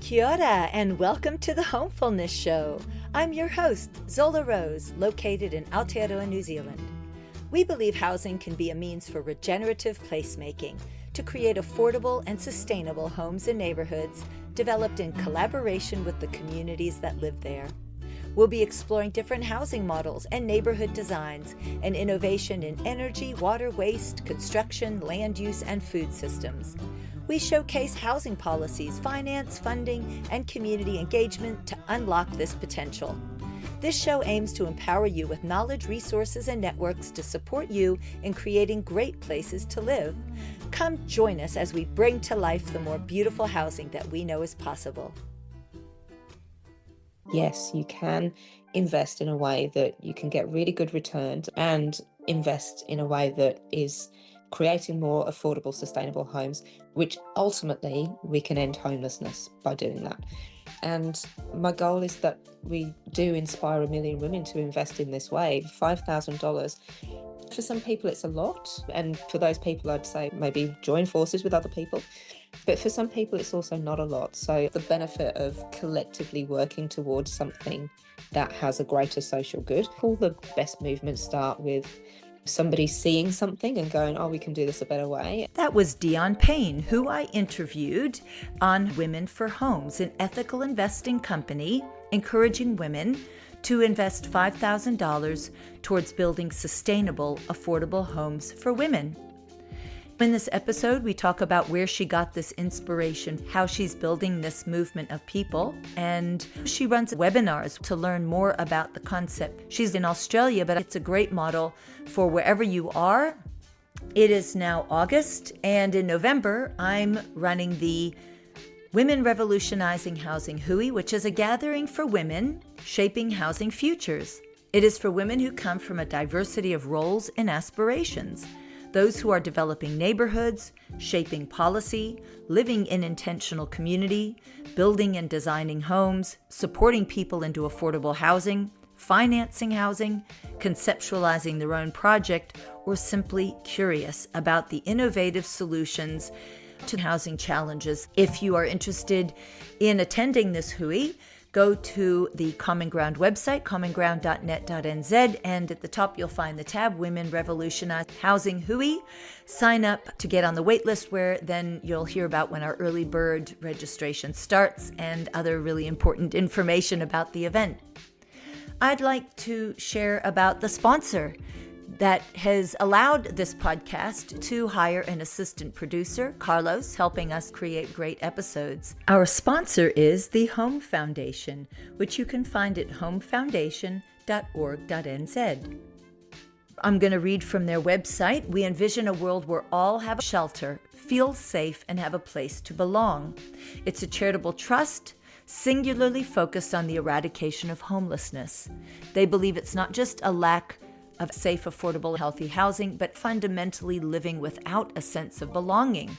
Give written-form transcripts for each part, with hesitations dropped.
Kia ora, and welcome to the Homefullness Show. I'm your host, Zola Rose, located in Aotearoa, New Zealand. We believe housing can be a means for regenerative placemaking to create affordable and sustainable homes and neighborhoods developed in collaboration with the communities that live there. We'll be exploring different housing models and neighborhood designs and innovation in energy, water, waste, construction, land use, and food systems. We showcase housing policies, finance, funding, and community engagement to unlock this potential. This show aims to empower you with knowledge, resources, and networks to support you in creating great places to live. Come join us as we bring to life the more beautiful housing that we know is possible. Yes, you can invest in a way that you can get really good returns and invest in a way that is creating more affordable, sustainable homes, which ultimately we can end homelessness by doing that. And my goal is that we do inspire 1 million women to invest in this way. $5,000, for some people it's a lot, and for those people I'd say maybe join forces with other people. But for some people it's also not a lot. So the benefit of collectively working towards something that has a greater social good. All the best movements start with somebody seeing something and going, oh, we can do this a better way. That was Dionne Payne, who I interviewed on Women for Homes, an ethical investing company encouraging women to invest $5,000 towards building sustainable, affordable homes for women. In this episode, we talk about where she got this inspiration, how she's building this movement of people, and she runs webinars to learn more about the concept. She's in Australia, but it's a great model for wherever you are. It is now August, and in November, I'm running the Women Revolutionizing Housing Hui, which is a gathering for women shaping housing futures. It is for women who come from a diversity of roles and aspirations. Those who are developing neighborhoods, shaping policy, living in intentional community, building and designing homes, supporting people into affordable housing, financing housing, conceptualizing their own project, or simply curious about the innovative solutions to housing challenges. If you are interested in attending this Hui, go to the Common Ground website, commonground.net.nz, and at the top you'll find the tab Women Revolutionize Housing Hui. Sign up to get on the wait list, where then you'll hear about when our early bird registration starts and other really important information about the event. I'd like to share about the sponsor that has allowed this podcast to hire an assistant producer, Carlos, helping us create great episodes. Our sponsor is the Home Foundation, which you can find at homefoundation.org.nz. I'm going to read from their website. We envision a world where all have a shelter, feel safe, and have a place to belong. It's a charitable trust singularly focused on the eradication of homelessness. They believe it's not just a lack of safe, affordable, healthy housing, but fundamentally living without a sense of belonging.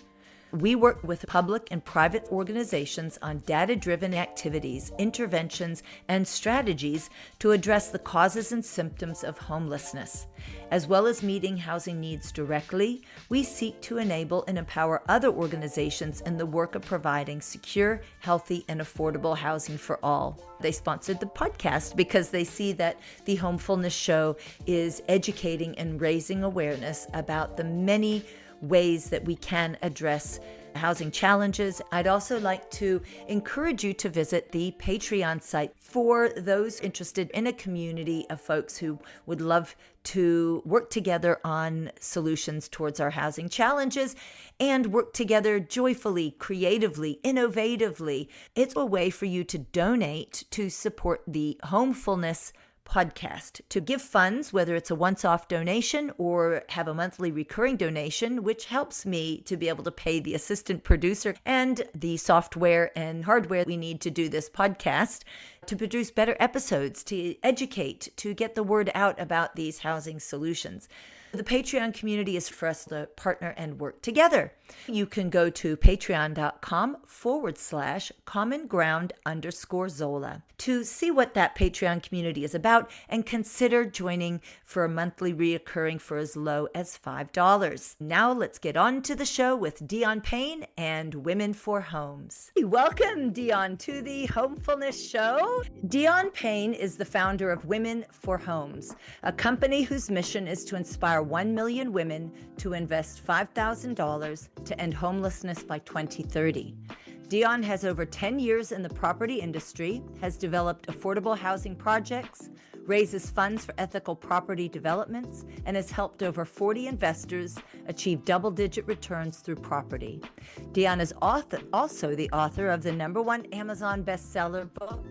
We work with public and private organizations on data-driven activities, interventions, and strategies to address the causes and symptoms of homelessness. As well as meeting housing needs directly, we seek to enable and empower other organizations in the work of providing secure, healthy, and affordable housing for all. They sponsored the podcast because they see that the Homefullness Show is educating and raising awareness about the many ways that we can address housing challenges. I'd also like to encourage you to visit the Patreon site for those interested in a community of folks who would love to work together on solutions towards our housing challenges and work together joyfully, creatively, innovatively. It's a way for you to donate to support the Homefullness podcast, to give funds, whether it's a once-off donation or have a monthly recurring donation, which helps me to be able to pay the assistant producer and the software and hardware we need to do this podcast, to produce better episodes, to educate, to get the word out about these housing solutions. The Patreon community is for us to partner and work together. You can go to patreon.com/common ground _Zola to see what that Patreon community is about and consider joining for a monthly reoccurring for as low as $5. Now let's get on to the show with Dionne Payne and Women for Homes. Welcome, Dionne, to the Homefullness Show. Dionne Payne is the founder of Women for Homes, a company whose mission is to inspire 1 million women to invest $5,000 to end homelessness by 2030. Dionne has over 10 years in the property industry, has developed affordable housing projects, raises funds for ethical property developments, and has helped over 40 investors achieve double-digit returns through property. Dionne is also the author of the #1 Amazon bestseller book,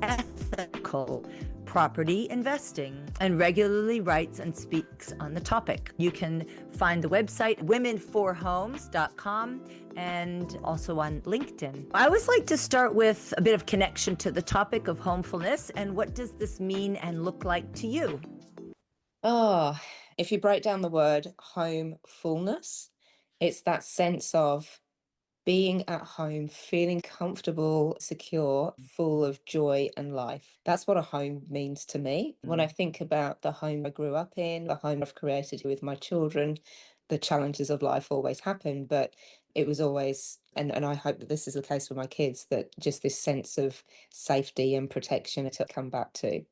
Ethical Property Investing, and regularly writes and speaks on the topic. You can find the website womenforhomes.com and also on LinkedIn. I always like to start with a bit of connection to the topic of homefulness and what does this mean and look like to you? Oh, if you break down the word homefulness, it's that sense of being at home, feeling comfortable, secure, full of joy and life. That's what a home means to me. When I think about the home I grew up in, the home I've created with my children, the challenges of life always happen, but it was always, and I hope that this is the case for my kids, that just this sense of safety and protection to come back to.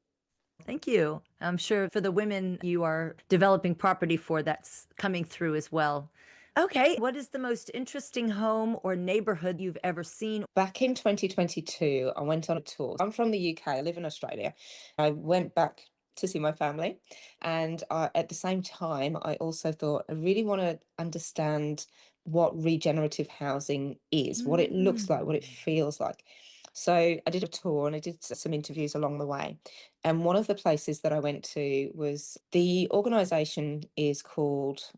Thank you. I'm sure for the women you are developing property for, that's coming through as well. Okay, what is the most interesting home or neighborhood you've ever seen? Back in 2022, I went on a tour. I'm from the UK, I live in Australia. I went back to see my family. And at the same time, I also thought I really want to understand what regenerative housing is, what it looks like, what it Mm. feels like. So I did a tour and I did some interviews along the way. And one of the places that I went to was the organization is called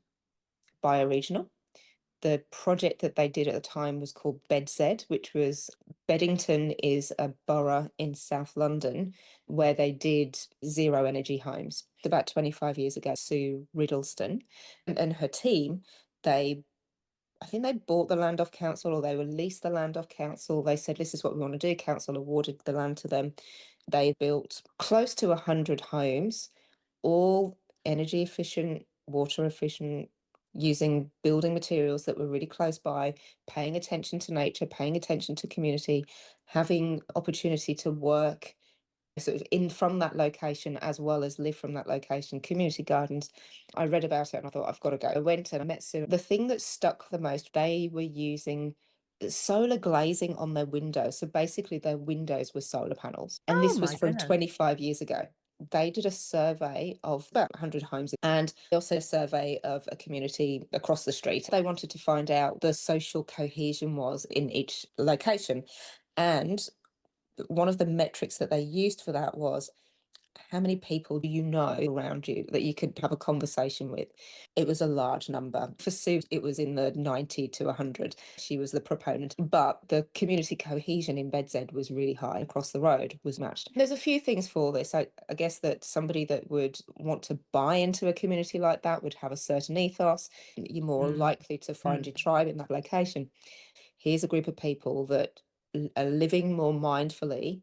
Bioregional. The project that they did at the time was called BedZ, which was Beddington is a borough in South London where they did zero energy homes. About 25 years ago, Sue Riddleston and her team, I think they bought the land off council or they leased the land off council. They said, this is what we want to do. Council awarded the land to them. They built close to 100 homes, all energy efficient, water efficient, using building materials that were really close by, paying attention to nature, paying attention to community, having opportunity to work sort of in from that location as well as live from that location, community gardens. I read about it and I thought, I've got to go. I went and I met Sue. The thing that stuck the most, they were using solar glazing on their windows. So basically their windows were solar panels. And Oh this was my from goodness. 25 years ago. They did a survey of about 100 homes and also a survey of a community across the street. They wanted to find out the social cohesion was in each location. And one of the metrics that they used for that was how many people do you know around you that you could have a conversation with? It was a large number. For Sue, it was in the 90 to 100. She was the proponent, but the community cohesion in BedZ was really high across the road, was matched. There's a few things for this. I guess that somebody that would want to buy into a community like that would have a certain ethos. You're more Mm. likely to find your tribe in that location. Here's a group of people that are living more mindfully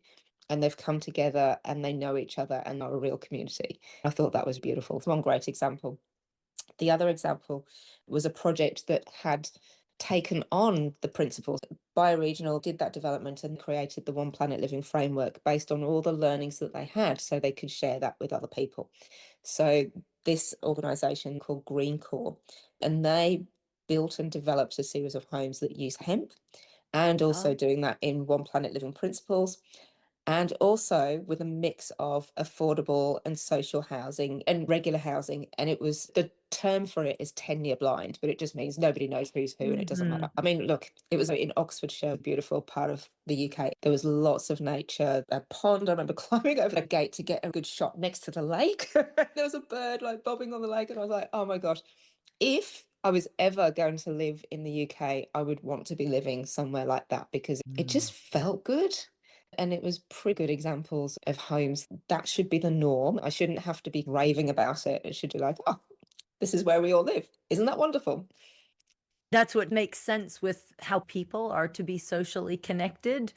and they've come together and they know each other and are a real community. I thought that was beautiful. It's one great example. The other example was a project that had taken on the principles. Bioregional did that development and created the One Planet Living framework based on all the learnings that they had so they could share that with other people. So this organization called Green Core, and they built and developed a series of homes that use hemp and also Oh. doing that in One Planet Living principles and also with a mix of affordable and social housing and regular housing. And it was the term for it is 10-year blind, but it just means nobody knows who's who and it doesn't Mhm. matter. I mean, look, it was in Oxfordshire, beautiful part of the UK. There was lots of nature, a pond. I remember climbing over the gate to get a good shot next to the lake. There was a bird like bobbing on the lake, and I was like, oh my gosh, if I was ever going to live in the UK, I would want to be living somewhere like that because it Mm. just felt good. And it was pretty good examples of homes that should be the norm. I shouldn't have to be raving about it. It should be like, oh, This is where we all live. Isn't that wonderful? That's what makes sense with how people are to be socially connected.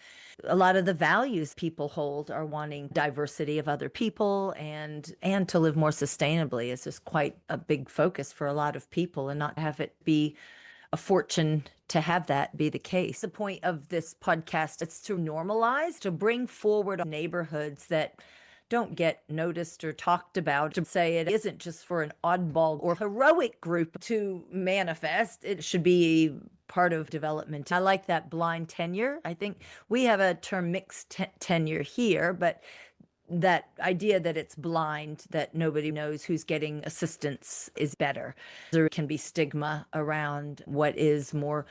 A lot of the values people hold are wanting diversity of other people and to live more sustainably is just quite a big focus for a lot of people and not have it be a fortune to have that be the case. The point of this podcast is to normalize, to bring forward neighborhoods that don't get noticed or talked about, to say it isn't just for an oddball or heroic group to manifest. It should be part of development. I like that blind tenure. I think we have a term mixed tenure here, but that idea that it's blind, that nobody knows who's getting assistance is better. There can be stigma around what is more,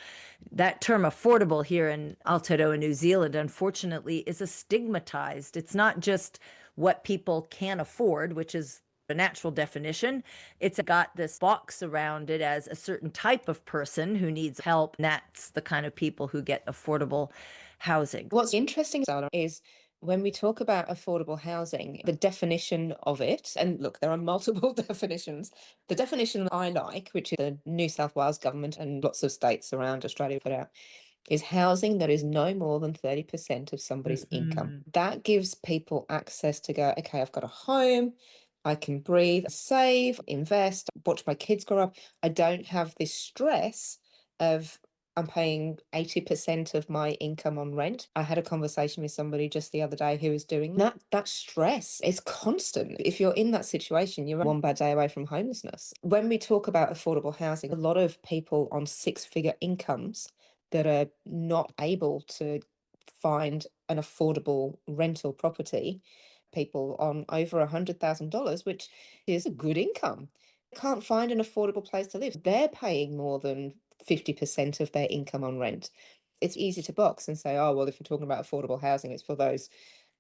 that term affordable here in Aotearoa, New Zealand, unfortunately, is a stigmatized. It's not just what people can afford, which is a natural definition. It's got this box around it as a certain type of person who needs help. And that's the kind of people who get affordable housing. What's interesting, Zara, is when we talk about affordable housing, the definition of it, and look, there are multiple definitions. The definition I like, which the New South Wales government and lots of states around Australia put out, is housing that is no more than 30% of somebody's income. That gives people access to go, okay, I've got a home, I can breathe, save, invest, watch my kids grow up. I don't have this stress of I'm paying 80% of my income on rent. I had a conversation with somebody just the other day who was doing that. That stress is constant. If you're in that situation, you're one bad day away from homelessness. When we talk about affordable housing, a lot of people on six-figure incomes that are not able to find an affordable rental property, people on over $100,000, which is a good income, can't find an affordable place to live. They're paying more than 50% of their income on rent. It's easy to box and say, oh, well, if you're talking about affordable housing, it's for those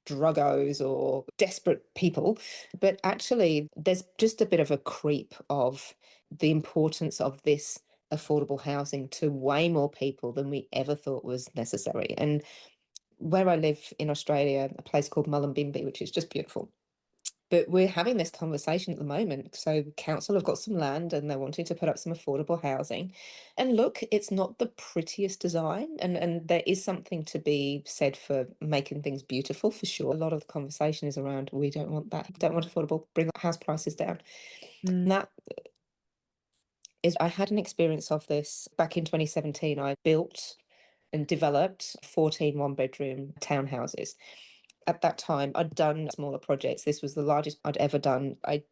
druggos or desperate people. But actually, there's just a bit of a creep of the importance of this affordable housing to way more people than we ever thought was necessary. And where I live in Australia, a place called Mullumbimby, which is just beautiful. But we're having this conversation at the moment. So council have got some land and they're wanting to put up some affordable housing. And look, it's not the prettiest design. And there is something to be said for making things beautiful, for sure. A lot of the conversation is around, we don't want that, don't want affordable, bring house prices down. And that is, I had an experience of this back in 2017. I built and developed 14 one-bedroom townhouses. At that time, I'd done smaller projects. This was the largest I'd ever done. I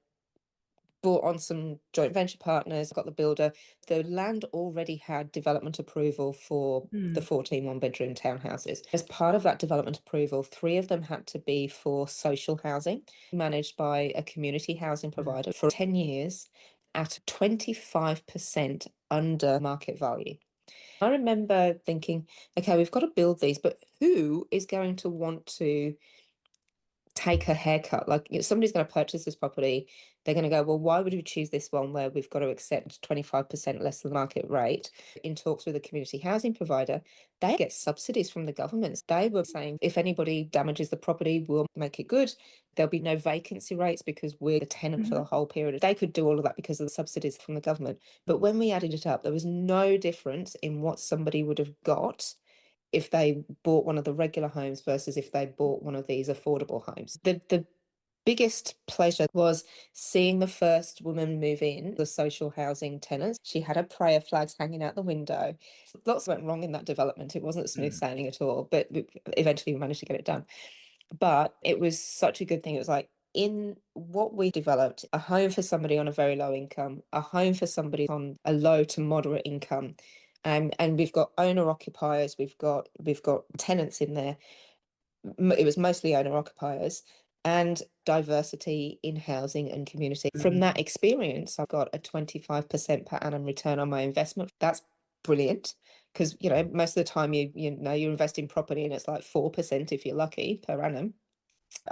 brought on some joint venture partners, got the builder. The land already had development approval for the 14 one-bedroom townhouses. As part of that development approval, 3 of them had to be for social housing, managed by a community housing provider for 10 years at 25% under market value. I remember thinking, okay, we've got to build these, but who is going to want to take a haircut? Like, somebody's going to purchase this property, they're going to go, well, why would we choose this one where we've got to accept 25% less than market rate? In talks with a community housing provider, they get subsidies from the government. They were saying, if anybody damages the property, we'll make it good. There'll be no vacancy rates because we're the tenant for the whole period. They could do all of that because of the subsidies from the government. But when we added it up, there was no difference in what somebody would have got if they bought one of the regular homes versus if they bought one of these affordable homes. The biggest pleasure was seeing the first woman move in, the social housing tenants. She had her prayer flags hanging out the window. Lots went wrong in that development. It wasn't smooth sailing at all, but eventually we managed to get it done. But it was such a good thing. It was like, in what we developed, a home for somebody on a very low income, a home for somebody on a low to moderate income. And we've got owner occupiers, we've got tenants in there. It was mostly owner occupiers, and diversity in housing and community. From that experience, I've got a 25% per annum return on my investment. That's brilliant, because most of the time you invest in property and it's like 4% if you're lucky per annum.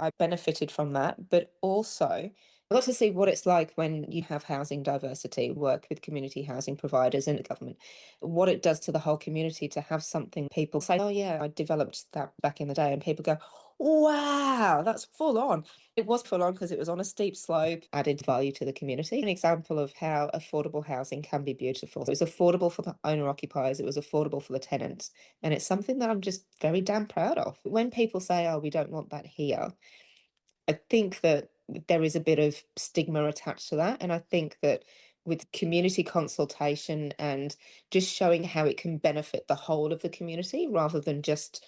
I benefited from that, but also I got to see what it's like when you have housing diversity, work with community housing providers and the government, what it does to the whole community to have something people say, oh, yeah, I developed that back in the day. And people go, wow, that's full on. It was full on because it was on a steep slope, added value to the community. An example of how affordable housing can be beautiful. It was affordable for the owner occupiers, it was affordable for the tenants. And it's something that I'm just very damn proud of. When people say, oh, we don't want that here, I think that there is a bit of stigma attached to that. And I think that with community consultation and just showing how it can benefit the whole of the community rather than just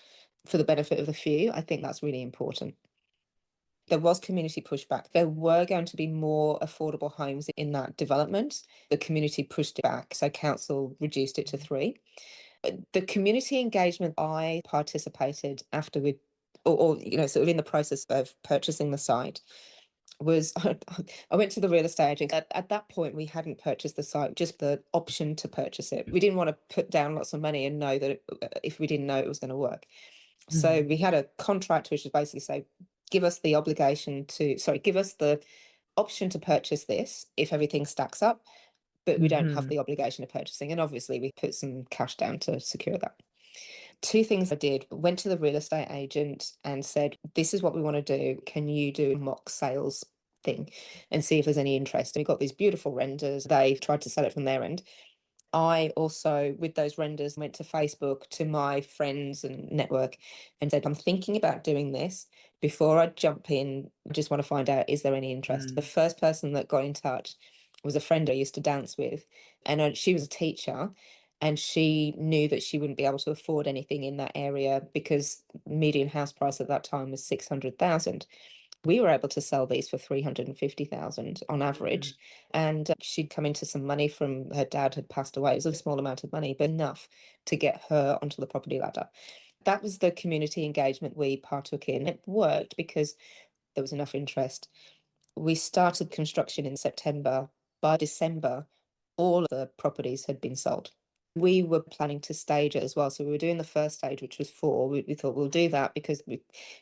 for the benefit of the few, I think that's really important. There was community pushback. There were going to be more affordable homes in that development. The community pushed it back, so council reduced it to 3. The community engagement I participated after we, sort of in the process of purchasing the site was I went to the real estate agent. At that point, we hadn't purchased the site, just the option to purchase it. We didn't want to put down lots of money and know that if we didn't know it was going to work. So we had a contract which was basically say, give us the give us the option to purchase this if everything stacks up, but we don't have the obligation of purchasing. And obviously, we put some cash down to secure that. 2 things I did: went to the real estate agent and said, this is what we want to do. Can you do a mock sales thing and see if there's any interest? And we got these beautiful renders. They tried to sell it from their end. I also, with those renders, went to Facebook to my friends and network and said, I'm thinking about doing this. Before I jump in, I just want to find out, is there any interest? The first person that got in touch was a friend I used to dance with, and she was a teacher. And she knew that she wouldn't be able to afford anything in that area because median house price at that time was 600,000. We were able to sell these for 350,000 on average. And she'd come into some money from her dad had passed away. It was a small amount of money, but enough to get her onto the property ladder. That was the community engagement we partook in. It worked because there was enough interest. We started construction in September. By December, all of the properties had been sold. We were planning to stage it as well. So we were doing the first stage, which was 4. We thought we'll do that because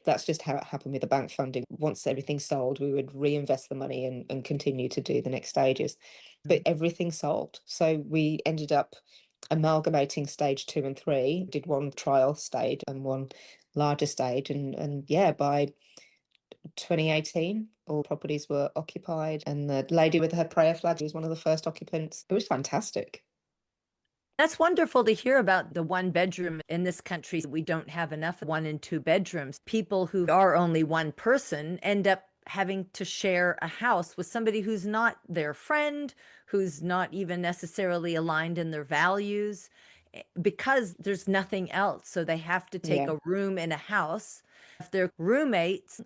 that's just how it happened with the bank funding. Once everything's sold, we would reinvest the money and continue to do the next stages. But everything sold. So we ended up amalgamating stage 2 and 3, did one trial stage and one larger stage. And yeah, by 2018, all properties were occupied, and the lady with her prayer flag was one of the first occupants. It was fantastic. That's wonderful to hear about the one bedroom. In this country, we don't have enough 1 and 2 bedrooms. People who are only one person end up having to share a house with somebody who's not their friend, who's not even necessarily aligned in their values, because there's nothing else. So they have to take Yeah, a room in a house. If they're roommates,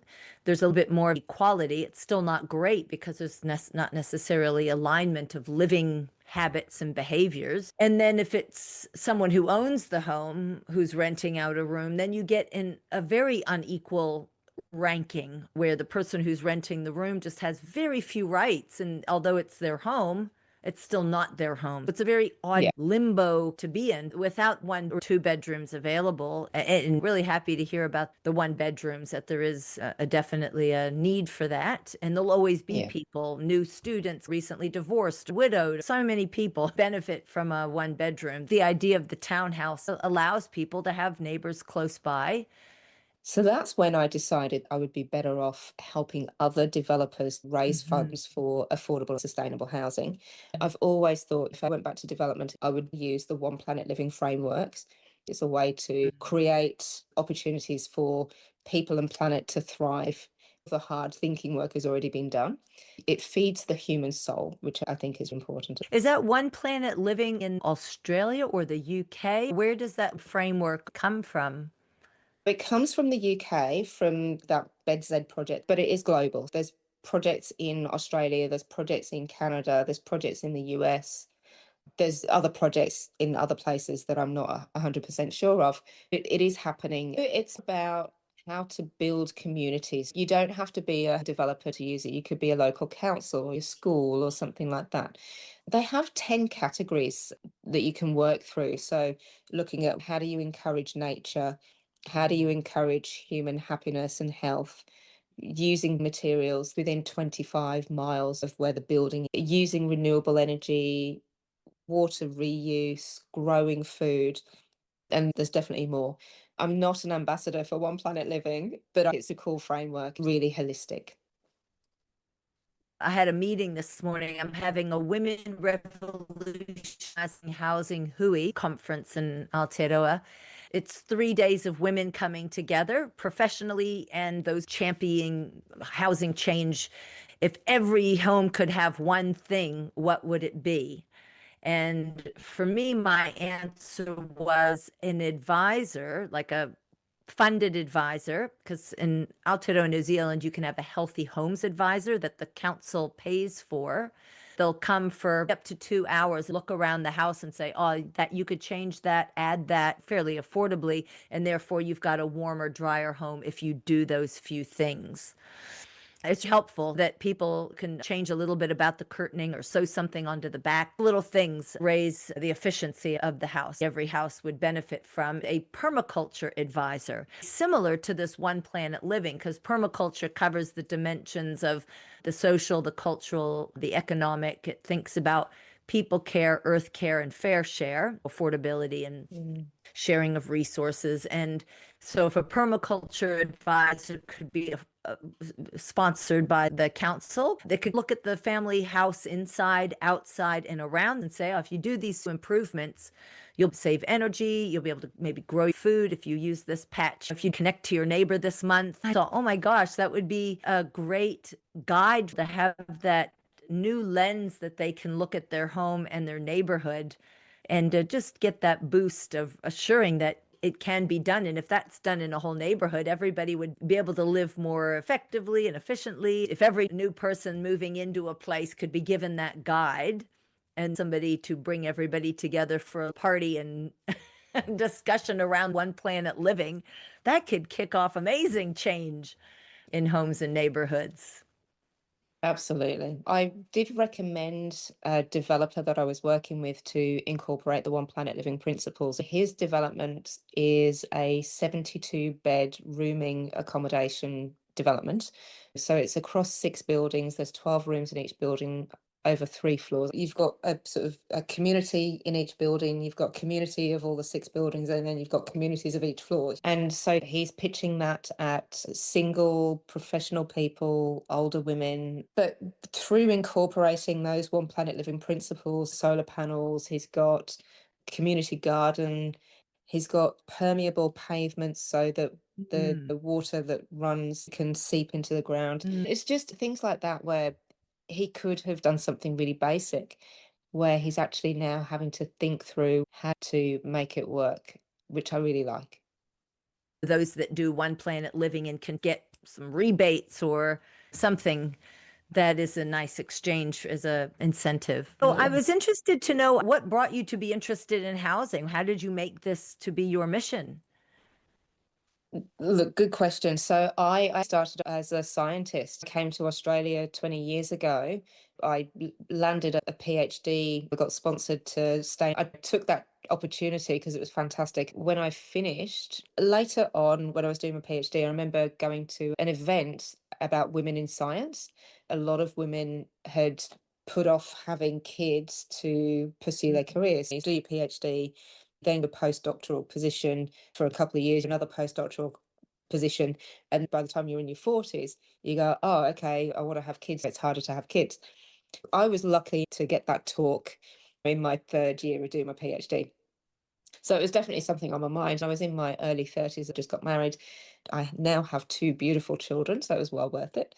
there's a little bit more equality. It's still not great because there's not necessarily alignment of living habits and behaviors. And then if it's someone who owns the home who's renting out a room, then you get in a very unequal ranking where the person who's renting the room just has very few rights. And although it's their home, it's still not their home. It's a very odd yeah. limbo to be in without 1 or 2 bedrooms available. And really happy to hear about the 1 bedrooms, that there is definitely a need for that. And there'll always be Yeah. people, new students, recently divorced, widowed. So many people benefit from a 1 bedroom. The idea of the townhouse allows people to have neighbors close by. So that's when I decided I would be better off helping other developers raise funds for affordable, sustainable housing. I've always thought if I went back to development, I would use the One Planet Living frameworks. It's a way to create opportunities for people and planet to thrive. The hard thinking work has already been done. It feeds the human soul, which I think is important. Is that One Planet Living in Australia or the UK? Where does that framework come from? It comes from the UK, from that BedZ project, but it is global. There's projects in Australia, there's projects in Canada, there's projects in the US, there's other projects in other places that I'm not 100% sure of. It is happening. It's about how to build communities. You don't have to be a developer to use it. You could be a local council or a school or something like that. They have 10 categories that you can work through. So looking at how do you encourage nature? How do you encourage human happiness and health? using materials within 25 miles of where the building, using renewable energy, water reuse, growing food, and there's definitely more. I'm not an ambassador for One Planet Living, but it's a cool framework, really holistic. I had a meeting this morning. I'm having a Women Revolutionizing Housing Hui conference in Aotearoa. It's 3 days of women coming together professionally and those championing housing change. If every home could have one thing, what would it be? And for me, my answer was an advisor, like a funded advisor, because in Aotearoa, New Zealand, you can have a healthy homes advisor that the council pays for. They'll come for up to 2 hours, look around the house and say, oh, that you could change that, add that fairly affordably, and therefore you've got a warmer, drier home if you do those few things. It's helpful that people can change a little bit about the curtaining or sew something onto the back. Little things raise the efficiency of the house. Every house would benefit from a permaculture advisor, similar to this One Planet Living, because permaculture covers the dimensions of the social, the cultural, the economic. It thinks about people care, earth care, and fair share, affordability, and sharing of resources. And so if a permaculture advisor could be sponsored by the council, they could look at the family house inside, outside, and around and say, oh, if you do these improvements, you'll save energy. You'll be able to maybe grow food if you use this patch. If you connect to your neighbor this month. I thought, oh my gosh, that would be a great guide to have that new lens that they can look at their home and their neighborhood and just get that boost of assuring that it can be done. And if that's done in a whole neighborhood, everybody would be able to live more effectively and efficiently. If every new person moving into a place could be given that guide and somebody to bring everybody together for a party and discussion around One Planet Living, that could kick off amazing change in homes and neighborhoods. Absolutely. I did recommend a developer that I was working with to incorporate the One Planet Living principles. His development is a 72-bed rooming accommodation development. So it's across 6 buildings. There's 12 rooms in each building, over 3 floors. You've got a sort of a community in each building. You've got community of all the 6 buildings, and then you've got communities of each floor. And so he's pitching that at single professional people, older women, but through incorporating those One Planet Living principles, solar panels, he's got community garden, he's got permeable pavements so that the water that runs can seep into the ground. It's just things like that where he could have done something really basic, where he's actually now having to think through how to make it work, which I really like. Those that do One Planet Living and can get some rebates or something, that is a nice exchange as a incentive. So I was interested to know what brought you to be interested in housing. How did you make this to be your mission? Look, good question. So I started as a scientist, came to Australia 20 years ago. I landed a PhD, I got sponsored to stay. I took that opportunity because it was fantastic. When I finished, later on, when I was doing my PhD, I remember going to an event about women in science. A lot of women had put off having kids to pursue their careers. You do your PhD, then a postdoctoral position for a couple of years, another postdoctoral position. And by the time you're in your 40s, you go, oh, okay, I want to have kids. It's harder to have kids. I was lucky to get that talk in my 3rd year of doing my PhD. So it was definitely something on my mind. I was in my early 30s. I just got married. I now have 2 beautiful children, so it was well worth it.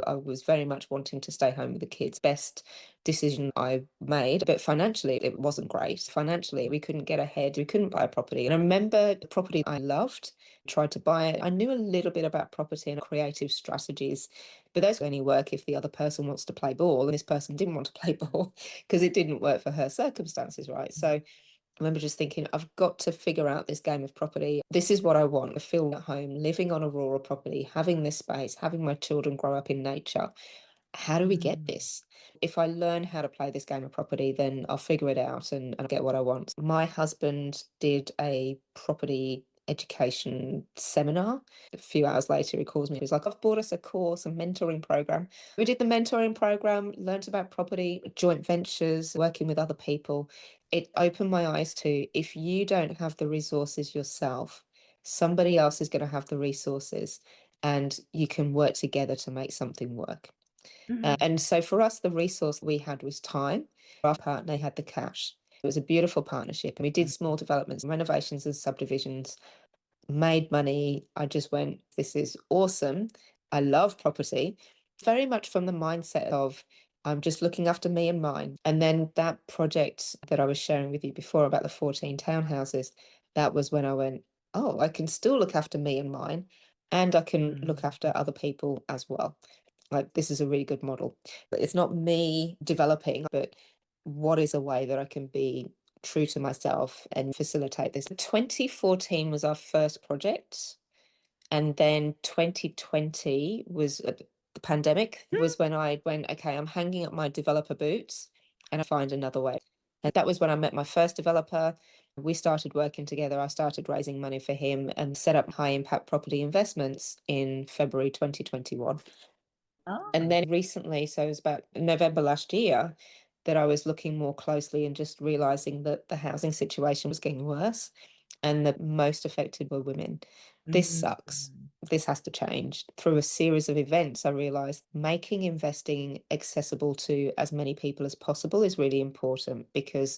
I was very much wanting to stay home with the kids. Best decision I made, but financially it wasn't great. Financially, we couldn't get ahead. We couldn't buy a property. And I remember the property I loved, tried to buy it. I knew a little bit about property and creative strategies, but those only work if the other person wants to play ball. And this person didn't want to play ball because it didn't work for her circumstances, right? So I remember just thinking, I've got to figure out this game of property. This is what I want. I feel at home, living on a rural property, having this space, having my children grow up in nature. How do we get this? If I learn how to play this game of property, then I'll figure it out and get what I want. My husband did a property education seminar. A few hours later, he calls me. He's like, I've bought us a course, a mentoring program. We did the mentoring program, learned about property, joint ventures, working with other people. It opened my eyes to, if you don't have the resources yourself, somebody else is going to have the resources, and you can work together to make something work. And so for us, the resource we had was time. Our partner had the cash. It was a beautiful partnership. And we did small developments, renovations and subdivisions, made money. I just went, this is awesome. I love property, very much from the mindset of, I'm just looking after me and mine. And then that project that I was sharing with you before about the 14 townhouses, that was when I went, oh, I can still look after me and mine, and I can look after other people as well. Like, this is a really good model. But it's not me developing, but what is a way that I can be true to myself and facilitate this. 2014 was our first project. And then 2020 was the pandemic, was when I went, okay, I'm hanging up my developer boots and I find another way. And that was when I met my first developer. We started working together. I started raising money for him and set up high impact property investments in February 2021. Oh. And then recently, so it was about November last year, that I was looking more closely and just realizing that the housing situation was getting worse and the most affected were women. This sucks. This has to change. Through a series of events, I realized making investing accessible to as many people as possible is really important, because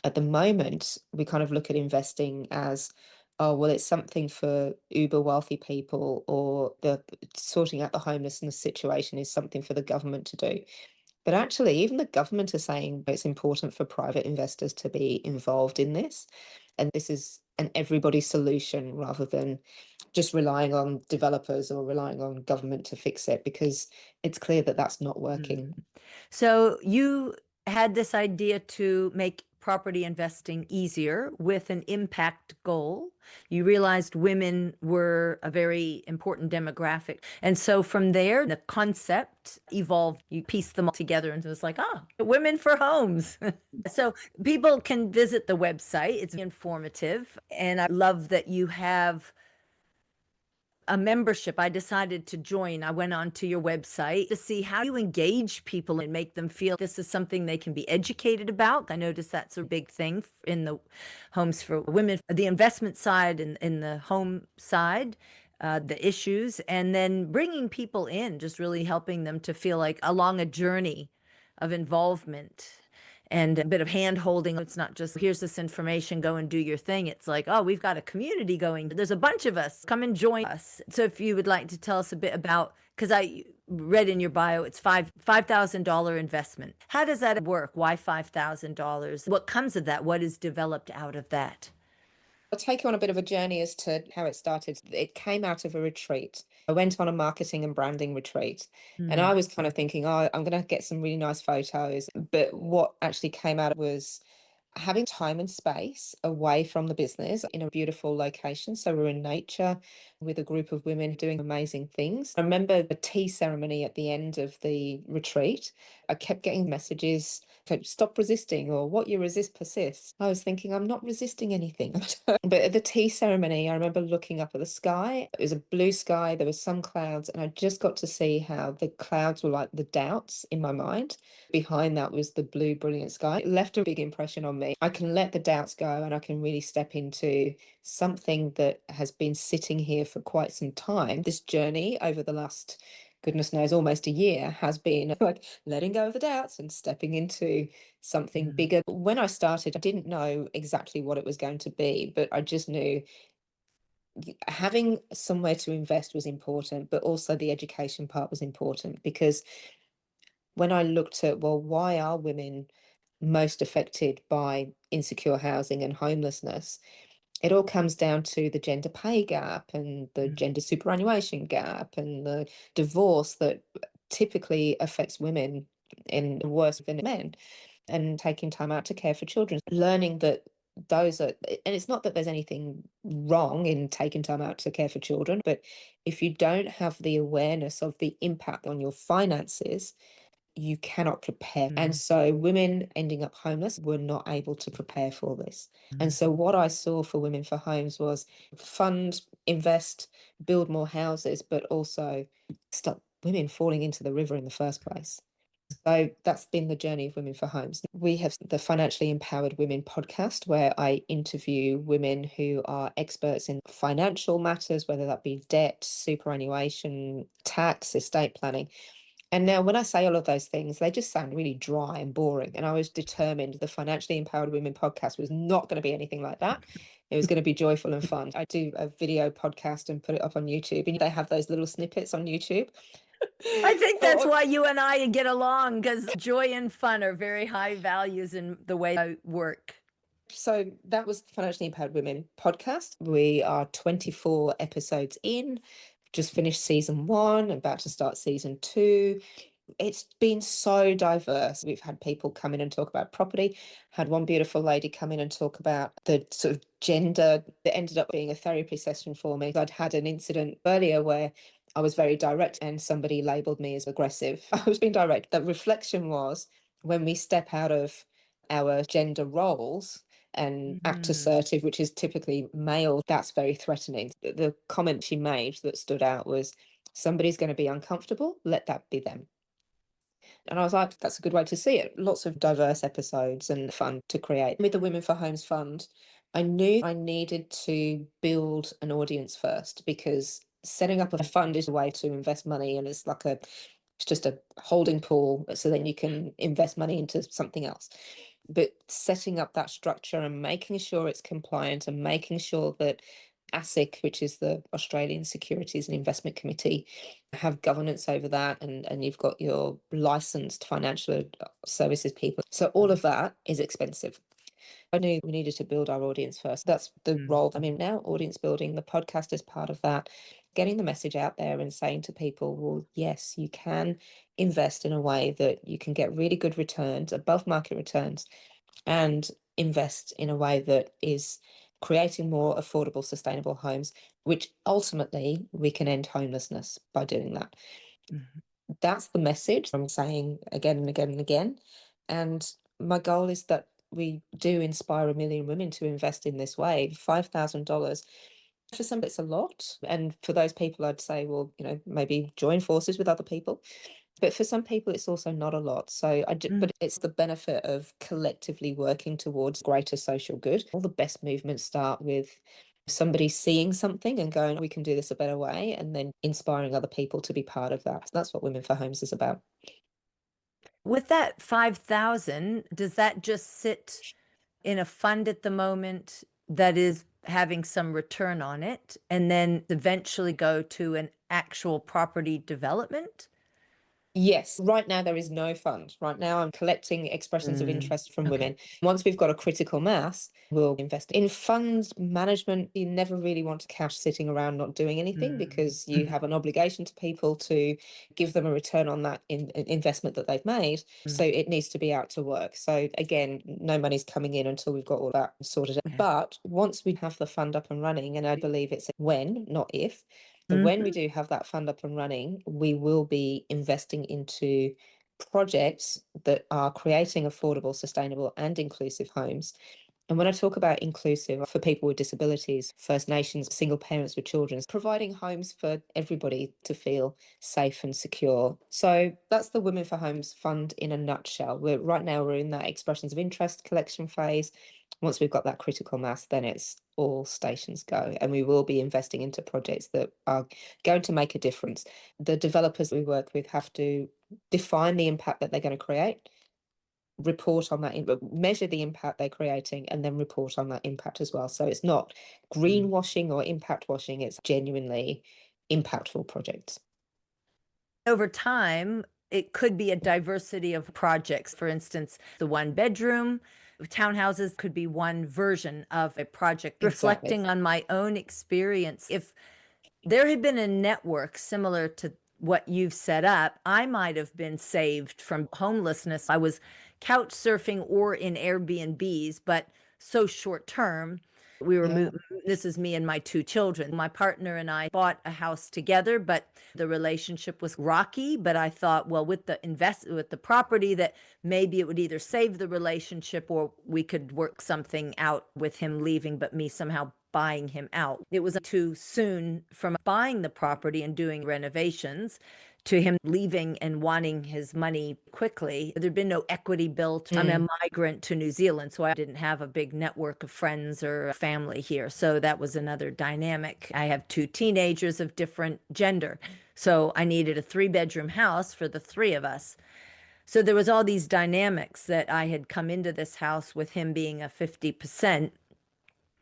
at the moment, we kind of look at investing as, oh, well, it's something for uber wealthy people, or the sorting out the homelessness situation is something for the government to do. But actually, even the government are saying it's important for private investors to be involved in this. And this is an everybody solution rather than just relying on developers or relying on government to fix it, because it's clear that that's not working. So you had this idea to make property investing easier with an impact goal. You realized women were a very important demographic. And so from there, the concept evolved. You pieced them all together and it was like, women for homes. So people can visit the website. It's informative. And I love that you have a membership. I decided to join. I went onto your website to see how you engage people and make them feel this is something they can be educated about. I noticed that's a big thing in the homes for women, the investment side and in the home side, the issues, and then bringing people in, just really helping them to feel like along a journey of involvement and a bit of hand holding. It's not just here's this information, go and do your thing. It's like, oh, we've got a community going. There's a bunch of us. Come and join us. So if you would like to tell us a bit about, because I read in your bio, it's $5,000 investment. How does that work? Why $5,000? What comes of that? What is developed out of that? I'll take you on a bit of a journey as to how it started. It came out of a retreat. I went on a marketing and branding retreat, and I was kind of thinking, oh, I'm going to get some really nice photos. But what actually came out was having time and space away from the business in a beautiful location. So we're in nature with a group of women doing amazing things. I remember the tea ceremony at the end of the retreat. I kept getting messages, stop resisting, or what you resist persists. I was thinking, I'm not resisting anything. But at the tea ceremony, I remember looking up at the sky. It was a blue sky, there were some clouds, and I just got to see how the clouds were like the doubts in my mind. Behind that was the blue, brilliant sky. It left a big impression on me. I can let the doubts go and I can really step into something that has been sitting here for quite some time. This journey over the last, goodness knows, almost a year has been like letting go of the doubts and stepping into something bigger. When I started, I didn't know exactly what it was going to be, but I just knew having somewhere to invest was important, but also the education part was important, because when I looked at, well, why are women most affected by insecure housing and homelessness, it all comes down to the gender pay gap and the gender superannuation gap and the divorce that typically affects women in worse than men, and taking time out to care for children, learning that those are, and it's not that there's anything wrong in taking time out to care for children, but if you don't have the awareness of the impact on your finances, you cannot prepare. And Mm. so women ending up homeless were not able to prepare for this. And so what I saw for Women for Homes was fund, invest, build more houses, but also stop women falling into the river in the first place. So that's been the journey of Women for Homes. We have the Financially Empowered Women podcast, where I interview women who are experts in financial matters, whether that be debt, superannuation, tax, estate planning. And now, when I say all of those things, they just sound really dry and boring. And I was determined the Financially Empowered Women podcast was not going to be anything like that. It was going to be joyful and fun. I do a video podcast and put it up on YouTube, and they have those little snippets on YouTube. I think that's Or- why you and I get along, because joy and fun are very high values in the way I work. So that was the Financially Empowered Women podcast. We are 24 episodes in, just finished season 1, about to start season 2. It's been so diverse. We've had people come in and talk about property, had one beautiful lady come in and talk about the sort of gender that ended up being a therapy session for me. I'd had an incident earlier where I was very direct and somebody labeled me as aggressive. I was being direct. The reflection was, when we step out of our gender roles and act assertive, which is typically male, that's very threatening. The comment she made that stood out was, somebody's going to be uncomfortable, let that be them. And I was like, that's a good way to see it. Lots of diverse episodes and fun to create. With the Women for Homes Fund, I knew I needed to build an audience first, because setting up a fund is a way to invest money, and it's like it's just a holding pool, so then you can invest money into something else. But setting up that structure and making sure it's compliant and making sure that ASIC, which is the Australian Securities and Investment Committee, have governance over that, and you've got your licensed financial services people. So all of that is expensive. I knew we needed to build our audience first. That's the role. I mean, now audience building, the podcast is part of that, getting the message out there and saying to people, well, yes, you can invest in a way that you can get really good returns, above market returns, and invest in a way that is creating more affordable, sustainable homes, which ultimately we can end homelessness by doing that. That's the message I'm saying again and again and again. And my goal is that we do inspire 1 million women to invest in this way. $5,000. For some, it's a lot. And for those people, I'd say, well, maybe join forces with other people. But for some people, it's also not a lot. So but it's the benefit of collectively working towards greater social good. All the best movements start with somebody seeing something and going, we can do this a better way, and then inspiring other people to be part of that. So that's what Women for Homes is about. With that 5,000, does that just sit in a fund at the moment that is having some return on it, and then eventually go to an actual property development? Yes, right now there is no fund. Right now I'm collecting expressions of interest from women. Once we've got a critical mass, we'll invest. In fund management, you never really want cash sitting around not doing anything, because you have an obligation to people to give them a return on that investment that they've made. So it needs to be out to work. So again, no money's coming in until we've got all that sorted out. But once we have the fund up and running, and I believe it's when, not if, so when we do have that fund up and running, we will be investing into projects that are creating affordable, sustainable, and inclusive homes. And when I talk about inclusive, for people with disabilities, First Nations, single parents with children, providing homes for everybody to feel safe and secure. So that's the Women for Homes Fund in a nutshell. Right now we're in that expressions of interest collection phase. Once we've got that critical mass, then it's all stations go, and we will be investing into projects that are going to make a difference. The developers we work with have to define the impact that they're going to create, report on that, measure the impact they're creating, and then report on that impact as well. So it's not greenwashing or impact washing, it's genuinely impactful projects. Over time, it could be a diversity of projects. For instance, the one bedroom townhouses could be one version of a project. Exactly. Reflecting on my own experience, if there had been a network similar to what you've set up, I might have been saved from homelessness. I was couch surfing or in Airbnbs, but so short term. We were Yeah. this is me and my two children. My partner and I bought a house together, but the relationship was rocky. But I thought, well, with the property, that maybe it would either save the relationship or we could work something out with him leaving, but me somehow buying him out. It was too soon from buying the property and doing renovations to him leaving and wanting his money quickly. There'd been no equity built. I'm a migrant to New Zealand, so I didn't have a big network of friends or family here. So that was another dynamic. I have two teenagers of different gender. So I needed a 3-bedroom house for the three of us. So there was all these dynamics that I had come into this house with him being a 50%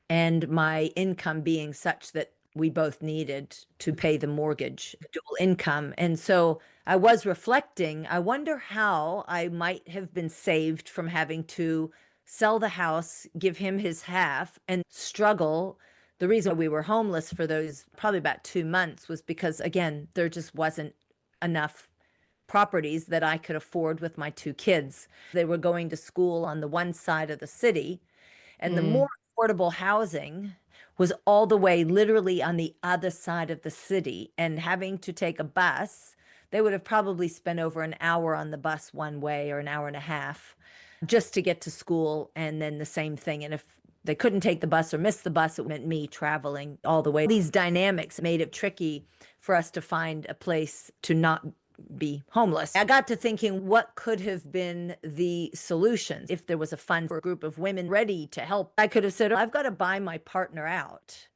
and my income being such that we both needed to pay the mortgage, dual income. And so I was reflecting, I wonder how I might have been saved from having to sell the house, give him his half, and struggle. The reason we were homeless for those probably about 2 months was because, again, there just wasn't enough properties that I could afford with my two kids. They were going to school on the one side of the city, and the more Mm. affordable housing was all the way literally on the other side of the city. And having to take a bus, they would have probably spent over an hour on the bus one way or an hour and a half just to get to school. And then the same thing. And if they couldn't take the bus or miss the bus, it meant me traveling all the way. These dynamics made it tricky for us to find a place to not be homeless. I got to thinking, what could have been the solution? If there was a fund for a group of women ready to help, I could have said, I've got to buy my partner out.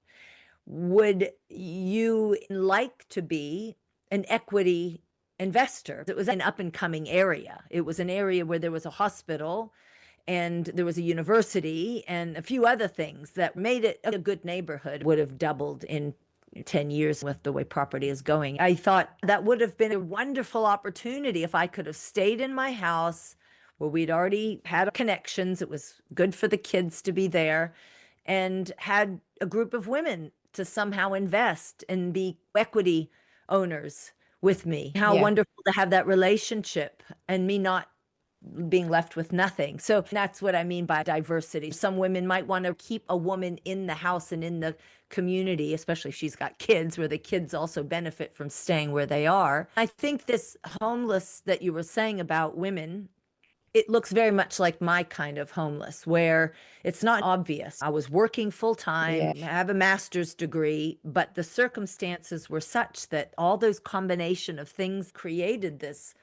Would you like to be an equity investor? It was an up and coming area. It was an area where there was a hospital and there was a university and a few other things that made it a good neighborhood. Would have doubled in 10 years with the way property is going. I thought that would have been a wonderful opportunity if I could have stayed in my house where we'd already had connections. It was good for the kids to be there and had a group of women to somehow invest and be equity owners with me. How Yeah. wonderful to have that relationship and me not being left with nothing. So that's what I mean by diversity. Some women might want to keep a woman in the house and in the community, especially if she's got kids, where the kids also benefit from staying where they are. I think this homeless that you were saying about women, it looks very much like my kind of homeless, where it's not obvious. I was working full Yeah. time, have a master's degree, but the circumstances were such that all those combination of things created this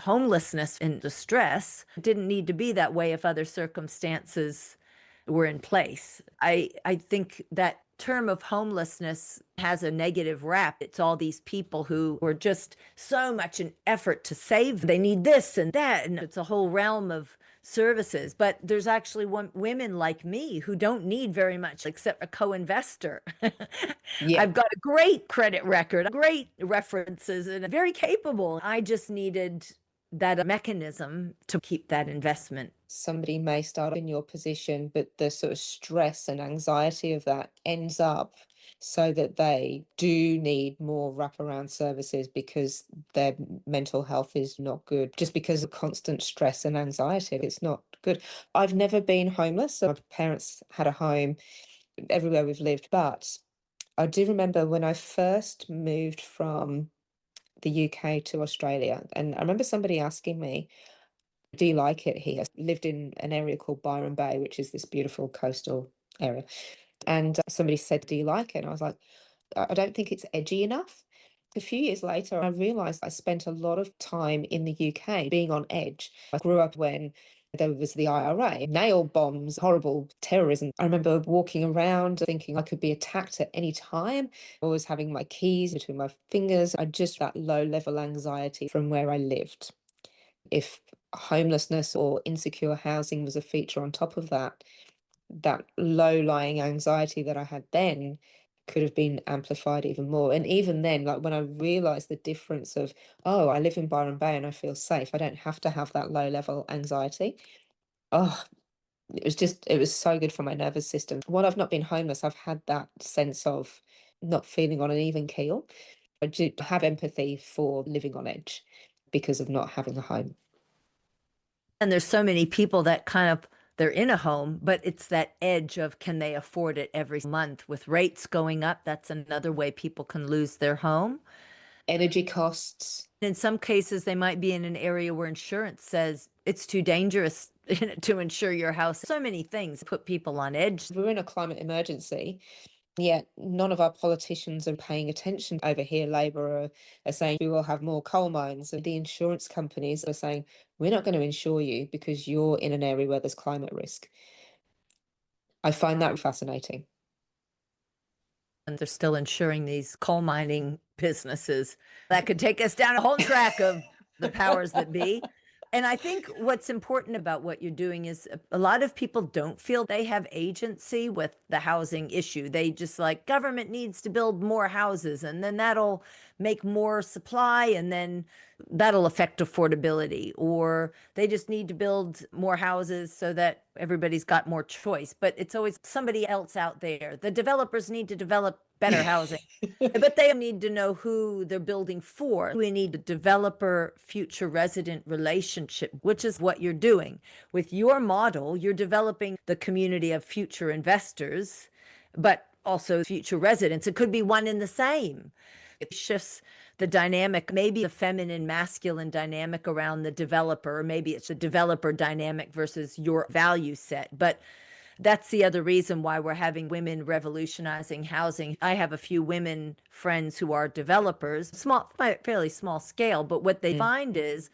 homelessness and distress. It didn't need to be that way if other circumstances were in place. I think that term of homelessness has a negative rap. It's all these people who were just so much an effort to save. They need this and that, and it's a whole realm of services. But there's actually women like me who don't need very much except a co-investor. Yeah. I've got a great credit record, great references, and very capable. I just needed that mechanism to keep that investment. Somebody may start in your position, but the sort of stress and anxiety of that ends up so that they do need more wraparound services because their mental health is not good. Just because of constant stress and anxiety, it's not good. I've never been homeless. So my parents had a home everywhere we've lived, but I do remember when I first moved from the UK to Australia, and I remember somebody asking me, do you like it here? Lived in an area called Byron Bay, which is this beautiful coastal area. And somebody said, do you like it? And I was like, I don't think it's edgy enough. A few years later, I realized I spent a lot of time in the UK being on edge. I grew up when there was the IRA, nail bombs, horrible terrorism. I remember walking around thinking I could be attacked at any time, always having my keys between my fingers. I just that low level anxiety from where I lived. If homelessness or insecure housing was a feature on top of that, that low-lying anxiety that I had then could have been amplified even more. And even then, like when I realized the difference of, oh, I live in Byron Bay and I feel safe, I don't have to have that low-level anxiety. Oh, it was so good for my nervous system. While I've not been homeless, I've had that sense of not feeling on an even keel. I do have empathy for living on edge because of not having a home. And there's so many people that kind of they're in a home, but it's that edge of can they afford it every month? With rates going up, that's another way people can lose their home. Energy costs. In some cases, they might be in an area where insurance says it's too dangerous to insure your house. So many things put people on edge. We're in a climate emergency, yet none of our politicians are paying attention. Over here, Labour are saying we will have more coal mines. And the insurance companies are saying, we're not going to insure you because you're in an area where there's climate risk. I find that fascinating. And they're still insuring these coal mining businesses. That could take us down a whole track of the powers that be. And I think what's important about what you're doing is a lot of people don't feel they have agency with the housing issue. They just like government needs to build more houses and then that'll make more supply and then that'll affect affordability, or they just need to build more houses so that everybody's got more choice. But it's always somebody else out there. The developers need to develop better housing. But they need to know who they're building for. We need a developer future resident relationship, which is what you're doing. With your model, you're developing the community of future investors, but also future residents. It could be one and the same. It shifts the dynamic, maybe the feminine masculine dynamic around the developer, or maybe it's a developer dynamic versus your value set. But that's the other reason why we're having women revolutionizing housing. I have a few women friends who are developers, small, fairly small scale, but what they find is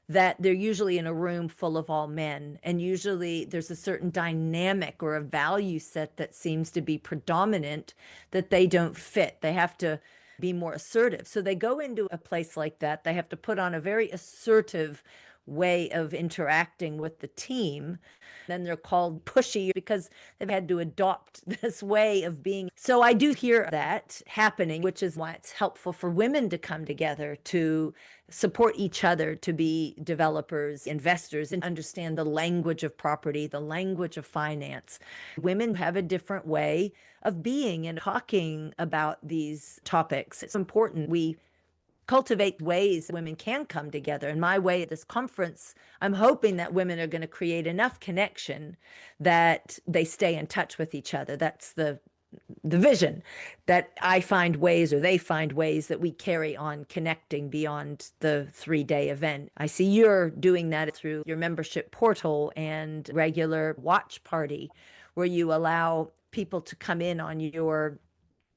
that they're usually in a room full of all men. And usually there's a certain dynamic or a value set that seems to be predominant that they don't fit. They have to be more assertive. So they go into a place like that. They have to put on a very assertive way of interacting with the team. Then they're called pushy because they've had to adopt this way of being. So I do hear that happening, which is why it's helpful for women to come together to support each other, to be developers, investors, and understand the language of property, the language of finance. Women have a different way of being and talking about these topics. It's important we cultivate ways women can come together. And my way at this conference, I'm hoping that women are going to create enough connection that they stay in touch with each other. That's the vision, that I find ways or they find ways that we carry on connecting beyond the 3-day event. I see you're doing that through your membership portal and regular watch party, where you allow people to come in on your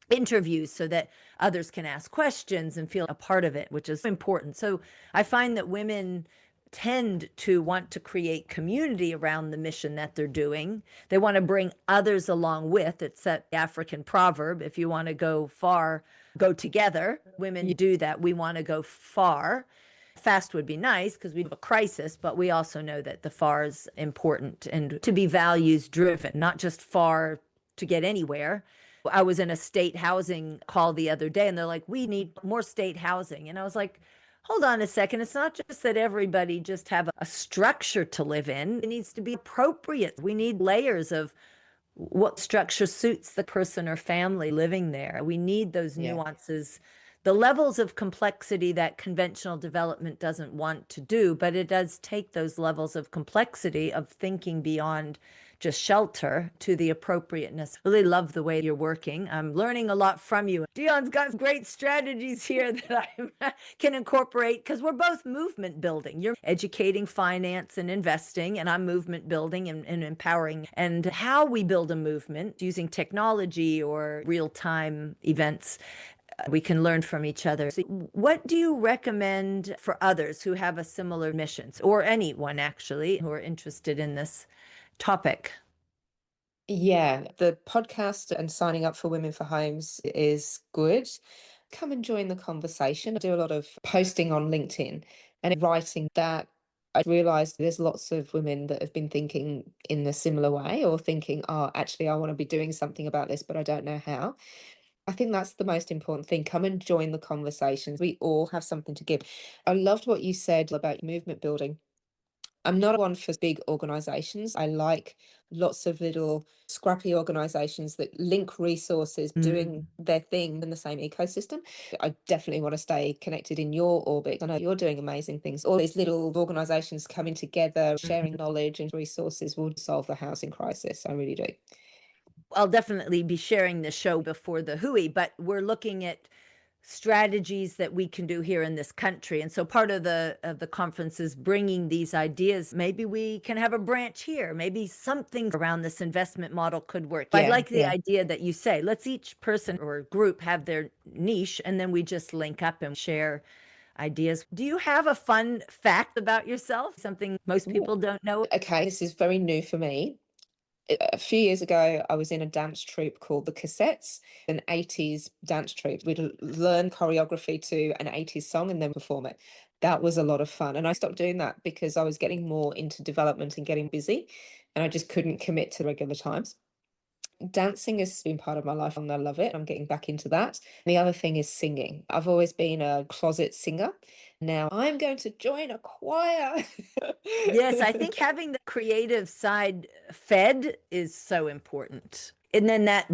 interviews so that others can ask questions and feel a part of it, which is important. So I find that women tend to want to create community around the mission that they're doing. They want to bring others along with. It's that African proverb, if you want to go far, go together. Women do that. We want to go far. Fast would be nice because we have a crisis, but we also know that the far is important and to be values driven, not just far to get anywhere. I was in a state housing call the other day and they're like, we need more state housing. And I was like, hold on a second. It's not just that everybody just have a structure to live in. It needs to be appropriate. We need layers of what structure suits the person or family living there. We need those nuances, the levels of complexity that conventional development doesn't want to do, but it does take those levels of complexity of thinking beyond just shelter to the appropriateness. Really love the way you're working. I'm learning a lot from you. Dionne's got great strategies here that I can incorporate because we're both movement building. You're educating finance and investing, and I'm movement building and empowering. And how we build a movement using technology or real-time events, we can learn from each other. So what do you recommend for others who have a similar mission, or anyone actually who are interested in this topic? Yeah, the podcast and signing up for Women for Homes is good. Come and join the conversation. I do a lot of posting on LinkedIn and writing that. I realized there's lots of women that have been thinking in a similar way or thinking, oh, actually, I want to be doing something about this, but I don't know how. I think that's the most important thing. Come and join the conversations. We all have something to give. I loved what you said about movement building. I'm not one for big organizations. I like lots of little scrappy organizations that link resources doing Mm. their thing in the same ecosystem. I definitely want to stay connected in your orbit. I know you're doing amazing things. All these little organizations coming together, sharing knowledge and resources will solve the housing crisis. I really do. I'll definitely be sharing the show before the Hui, but we're looking at strategies that we can do here in this country. And so part of the conference is bringing these ideas. Maybe we can have a branch here. Maybe something around this investment model could work. I Yeah, like the yeah. idea that you say, let's each person or group have their niche, and then we just link up and share ideas. Do you have a fun fact about yourself? Something most Ooh. people don't know? Okay, this is very new for me. A few years ago, I was in a dance troupe called the Cassettes, an 80s dance troupe. We'd learn choreography to an 80s song and then perform it. That was a lot of fun. And I stopped doing that because I was getting more into development and getting busy, and I just couldn't commit to regular times. Dancing has been part of my life and I love it. I'm getting back into that. The other thing is singing. I've always been a closet singer. Now I'm going to join a choir. Yes, I think having the creative side fed is so important. And then that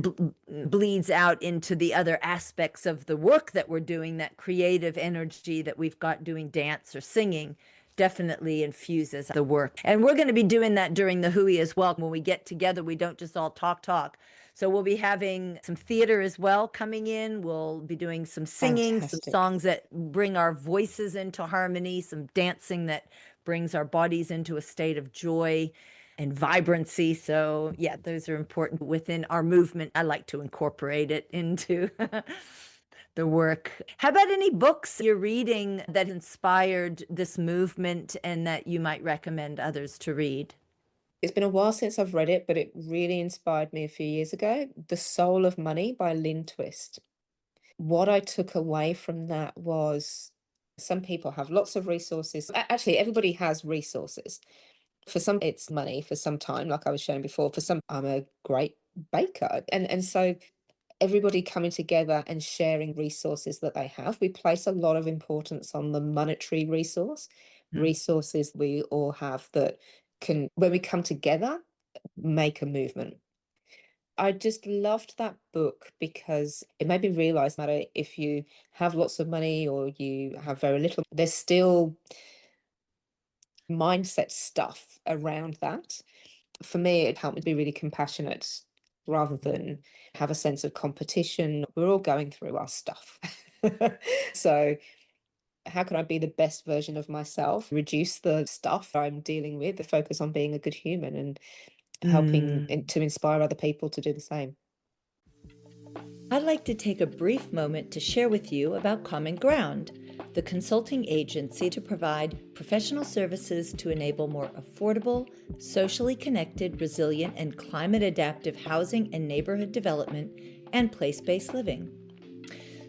bleeds out into the other aspects of the work that we're doing, that creative energy that we've got doing dance or singing definitely infuses the work. And we're going to be doing that during the Hui as well. When we get together, we don't just all talk. So we'll be having some theater as well coming in. We'll be doing some singing, some Fantastic. songs that bring our voices into harmony, some dancing that brings our bodies into a state of joy and vibrancy. So, yeah, those are important within our movement. I like to incorporate it into the work. How about any books you're reading that inspired this movement and that you might recommend others to read? It's been a while since I've read it, but it really inspired me a few years ago. The Soul of Money by Lynn Twist. What I took away from that was some people have lots of resources. Actually, everybody has resources. For some, it's money, for some time, like I was sharing before. For some, I'm a great baker. And so everybody coming together and sharing resources that they have. We place a lot of importance on the monetary Mm. resources we all have that can, when we come together, make a movement. I just loved that book because it made me realize that if you have lots of money or you have very little, there's still mindset stuff around that. For me, it helped me be really compassionate rather than have a sense of competition. We're all going through our stuff. So, how can I be the best version of myself? Reduce the stuff I'm dealing with, focus on being a good human and helping Mm. to inspire other people to do the same. I'd like to take a brief moment to share with you about Common Ground, the consulting agency to provide professional services to enable more affordable, socially connected, resilient, and climate adaptive housing and neighborhood development and place-based living.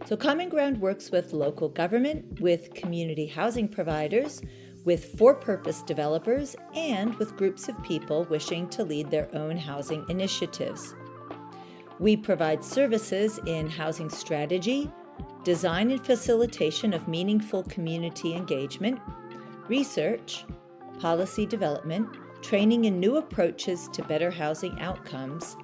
So Common Ground works with local government, with community housing providers, with for-purpose developers, and with groups of people wishing to lead their own housing initiatives. We provide services in housing strategy, design and facilitation of meaningful community engagement, research, policy development, training in new approaches to better housing outcomes.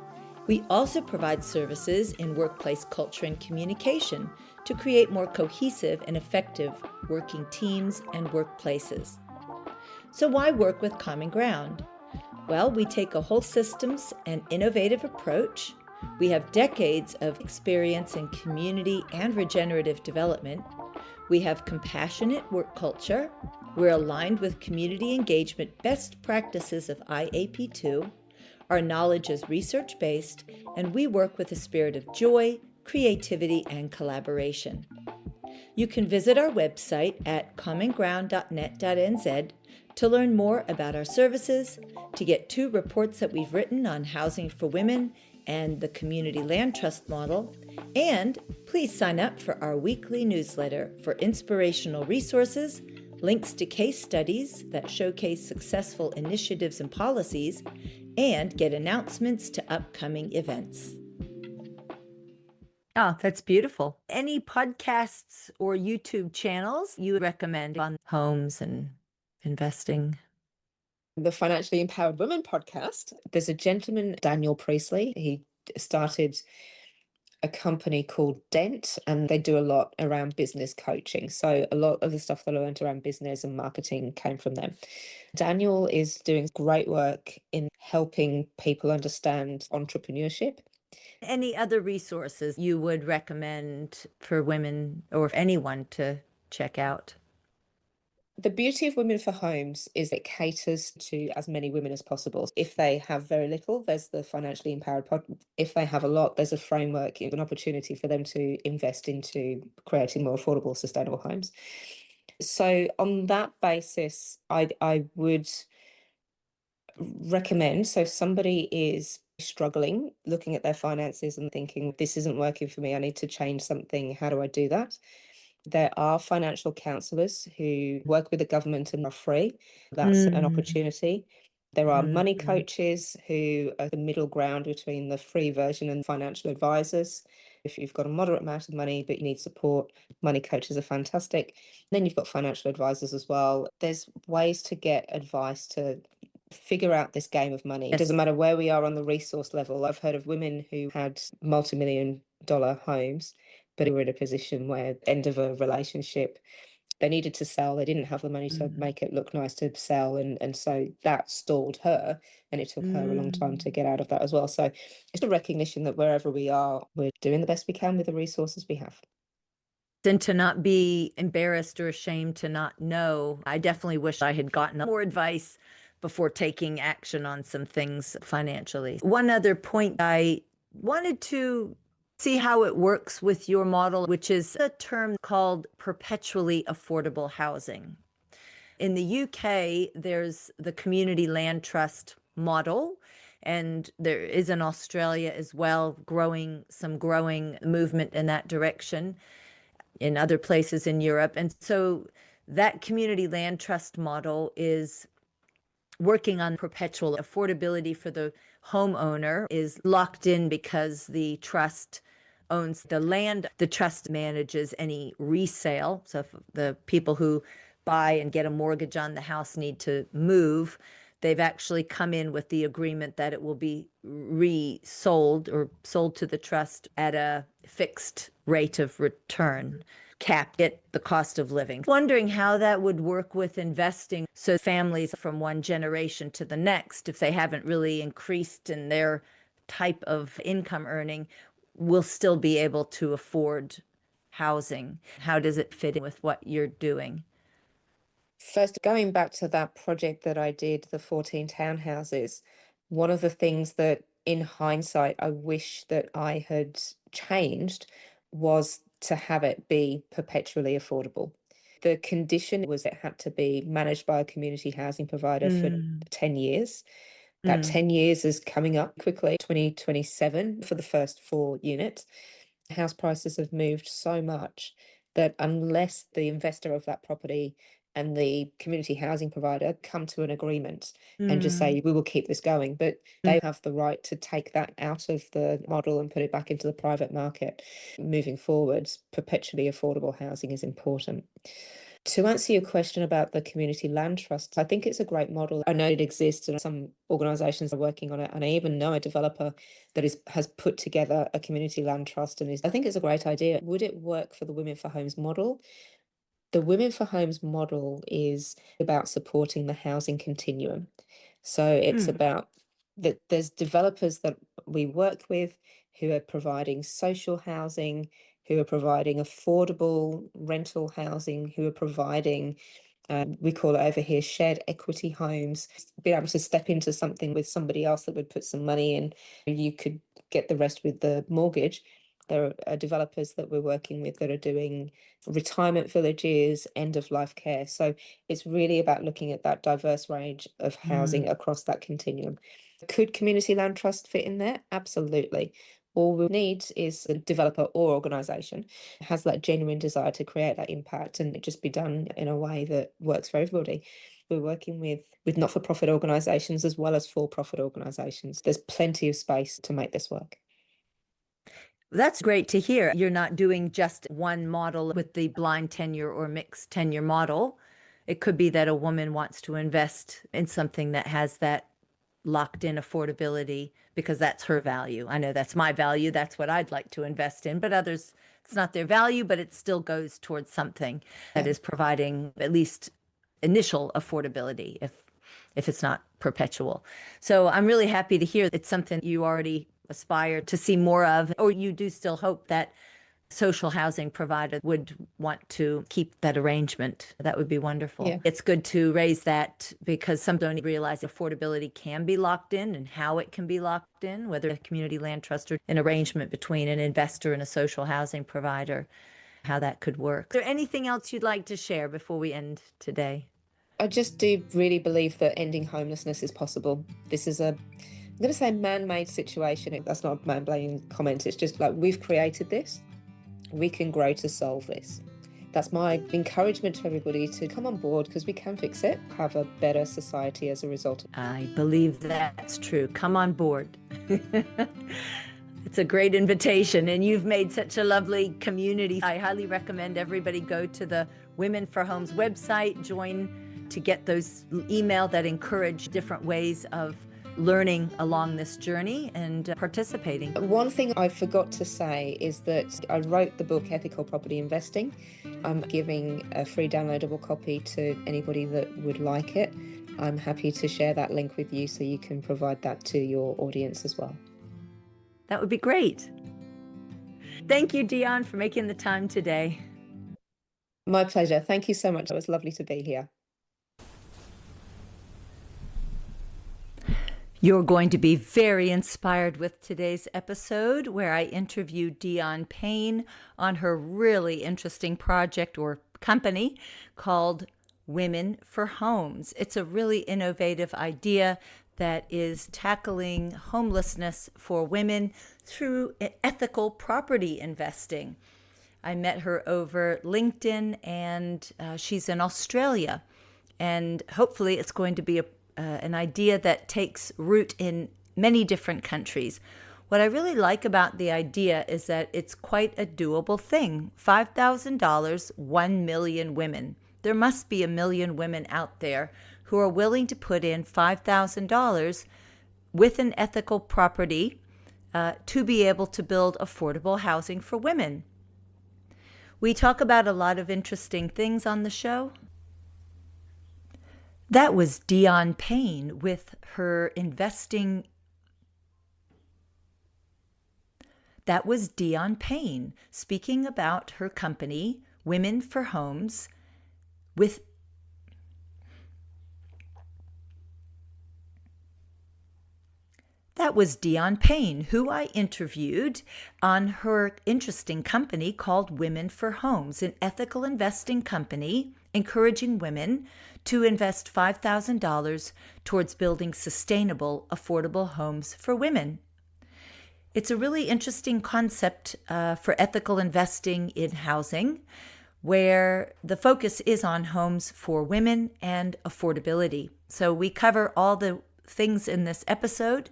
We also provide services in workplace culture and communication to create more cohesive and effective working teams and workplaces. So why work with Common Ground? Well, we take a whole systems and innovative approach. We have decades of experience in community and regenerative development. We have compassionate work culture. We're aligned with community engagement best practices of IAP2. Our knowledge is research-based, and we work with a spirit of joy, creativity, and collaboration. You can visit our website at commonground.net.nz to learn more about our services, to get 2 reports that we've written on housing for women and the Community Land Trust model, and please sign up for our weekly newsletter for inspirational resources, links to case studies that showcase successful initiatives and policies, and get announcements to upcoming events. Oh, that's beautiful. Any podcasts or YouTube channels you recommend on homes and investing? the Financially Empowered Women podcast. There's a gentleman, Daniel Priestley. He started a company called Dent, and they do a lot around business coaching. So a lot of the stuff that I learned around business and marketing came from them. Daniel is doing great work in helping people understand entrepreneurship. Any other resources you would recommend for women or anyone to check out? The beauty of Women for Homes is it caters to as many women as possible. If they have very little, there's the Financially Empowered Pod. If they have a lot, there's a framework, an opportunity for them to invest into creating more affordable, sustainable homes. So on that basis, I would recommend, so if somebody is struggling, looking at their finances and thinking, this isn't working for me, I need to change something, how do I do that? There are financial counsellors who work with the government and are free. That's an Mm, opportunity. There are money mhm. coaches who are the middle ground between the free version and financial advisors. If you've got a moderate amount of money but you need support, money coaches are fantastic. Then you've got financial advisors as well. There's ways to get advice to figure out this game of money. It doesn't Yes. matter where we are on the resource level. I've heard of women who had multi-million dollar homes but were in a position where end of a relationship, they needed to sell, they didn't have the money to Mm. make it look nice to sell, and so that stalled her, and it took her a long time to Mm. get out of that as well. So it's a recognition that wherever we are, we're doing the best we can with the resources we have. And to not be embarrassed or ashamed to not know. I definitely wish I had gotten more advice before taking action on some things financially. One other point I wanted to see how it works with your model, which is a term called perpetually affordable housing. In the UK, there's the community land trust model, and there is in Australia as well, growing movement in that direction, in other places in Europe. And so that community land trust model is working on perpetual affordability for the homeowner is locked in because the trust owns the land. The trust manages any resale. So if the people who buy and get a mortgage on the house need to move, they've actually come in with the agreement that it will be resold or sold to the trust at a fixed rate of return, capped at the cost of living. Wondering how that would work with investing so families from one generation to the next, if they haven't really increased in their type of income earning, will still be able to afford housing. How does it fit in with what you're doing? First, going back to that project that I did, the 14 townhouses, one of the things that in hindsight I wish that I had changed was to have it be perpetually affordable. The condition was it had to be managed by a community housing provider for Mm, 10 years. That mm, 10 years is coming up quickly, 2027 for the first 4 units. House prices have moved so much that unless the investor of that property and the community housing provider come to an agreement and just mm, say, we will keep this going, but mm. they have the right to take that out of the model and put it back into the private market. Moving forwards, perpetually affordable housing is important. To answer your question about the community land trust, I think it's a great model. I know it exists and some organizations are working on it. And I even know a developer that has put together a community land trust I think it's a great idea. Would it work for the Women for Homes model? The Women for Homes model is about supporting the housing continuum. So it's Mm. about that there's developers that we work with who are providing social housing, who are providing affordable rental housing, who are providing we call it over here shared equity homes, be able to step into something with somebody else that would put some money in. You could get the rest with the mortgage. There are developers that we're working with that are doing retirement villages, end of life care. So it's really about looking at that diverse range of housing Mm. across that continuum. Could community land trust fit in there? Absolutely. All we need is a developer or organisation has that genuine desire to create that impact and it just be done in a way that works for everybody. We're working with not-for-profit organisations as well as for-profit organisations. There's plenty of space to make this work. That's great to hear. You're not doing just one model with the blind tenure or mixed tenure model. It could be that a woman wants to invest in something that has that locked in affordability because that's her value. I know that's my value. That's what I'd like to invest in, but others, it's not their value, but it still goes towards something that is providing at least initial affordability if it's not perpetual. So I'm really happy to hear it's something you already aspire to see more of, or you do still hope that social housing provider would want to keep that arrangement. That would be wonderful. Yeah. It's good to raise that because some don't realize affordability can be locked in and how it can be locked in, whether a community land trust or an arrangement between an investor and a social housing provider, how that could work. Is there anything else you'd like to share before we end today? I just do really believe that ending homelessness is possible. This is I'm going to say man-made situation. That's not a man-blaming comment. It's just like we've created this. We can grow to solve this. That's my encouragement to everybody to come on board because we can fix it, have a better society as a result. I believe that's true. Come on board. It's a great invitation, and you've made such a lovely community. I highly recommend everybody go to the Women for Homes website, join to get those email that encourage different ways of learning along this journey and participating. One thing I forgot to say is that I wrote the book Ethical Property Investing. I'm giving a free downloadable copy to anybody that would like it. I'm happy to share that link with you so you can provide that to your audience as well. That would be great. Thank you, Dionne, for making the time today. My pleasure. Thank you so much. It was lovely to be here. You're going to be very inspired with today's episode where I interview Dionne Payne on her really interesting project or company called Women for Homes. It's a really innovative idea that is tackling homelessness for women through ethical property investing. I met her over LinkedIn, and she's in Australia. And hopefully it's going to be an idea that takes root in many different countries. What I really like about the idea is that it's quite a doable thing. $5,000, 1 million women. There must be 1 million women out there who are willing to put in $5,000 with an ethical property to be able to build affordable housing for women. We talk about a lot of interesting things on the show. That was Dionne Payne with her investing. That was Dionne Payne speaking about her company, Women for Homes, with That was Dionne Payne, who I interviewed on her interesting company called Women for Homes, an ethical investing company encouraging women to invest $5,000 towards building sustainable, affordable homes for women. It's a really interesting concept for ethical investing in housing, where the focus is on homes for women and affordability. So we cover all the things in this episode.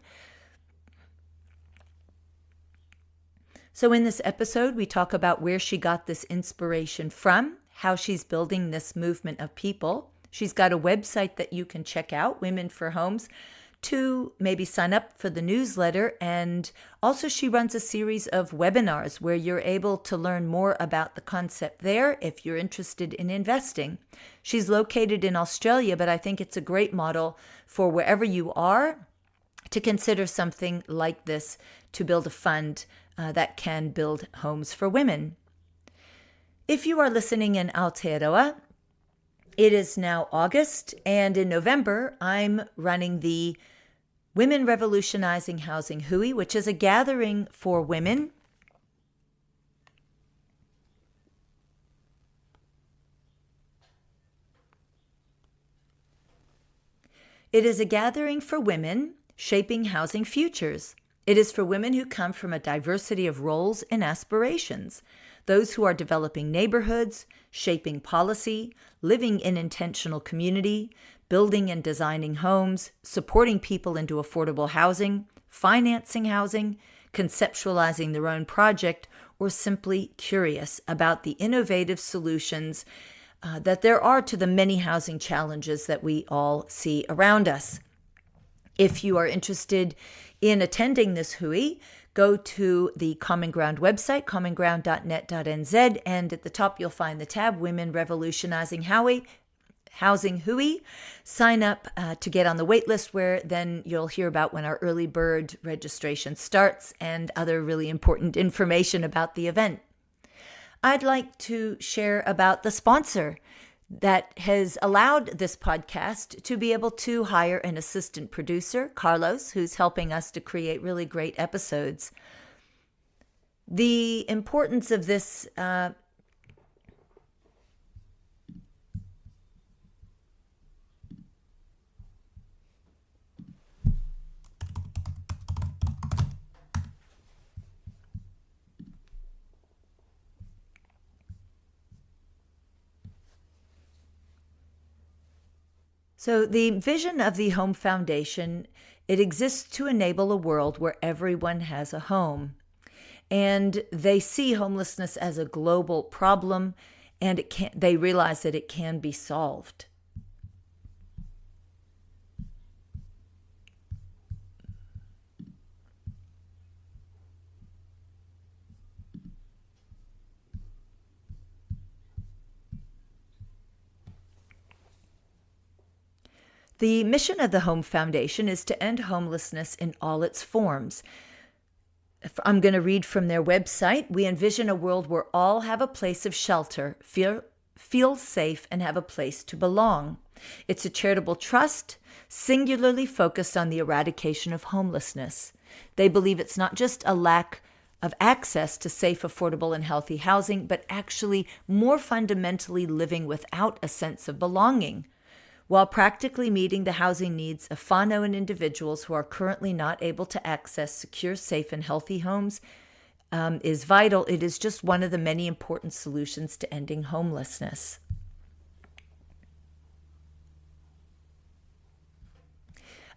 So in this episode, we talk about where she got this inspiration from, how she's building this movement of people. She's got a website that you can check out, Women for Homes, to maybe sign up for the newsletter. And also she runs a series of webinars where you're able to learn more about the concept there if you're interested in investing. She's located in Australia, but I think it's a great model for wherever you are to consider something like this to build a fund that can build homes for women. If you are listening in Aotearoa, it is now August, and in November, I'm running the Women Revolutionizing Housing Hui, which is a gathering for women. It is a gathering for women shaping housing futures. It is for women who come from a diversity of roles and aspirations, those who are developing neighborhoods, shaping policy, living in intentional community, building and designing homes, supporting people into affordable housing, financing housing, conceptualizing their own project, or simply curious about the innovative solutions that there are to the many housing challenges that we all see around us. If you are interested in attending this HUI, go to the Common Ground website, commonground.net.nz, and at the top you'll find the tab Women Revolutionizing Housing HUI. Sign up to get on the wait list, where then you'll hear about when our early bird registration starts and other really important information about the event. I'd like to share about the sponsor that has allowed this podcast to be able to hire an assistant producer, Carlos, who's helping us to create really great episodes. The importance of this So the vision of the Home Foundation, it exists to enable a world where everyone has a home. And they see homelessness as a global problem, and they realize that it can be solved. The mission of the Home Foundation is to end homelessness in all its forms. I'm going to read from their website. We envision a world where all have a place of shelter, feel safe, and have a place to belong. It's a charitable trust singularly focused on the eradication of homelessness. They believe it's not just a lack of access to safe, affordable, and healthy housing, but actually more fundamentally living without a sense of belonging, while practically meeting the housing needs of whānau and individuals who are currently not able to access secure, safe, and healthy homes is vital. It is just one of the many important solutions to ending homelessness.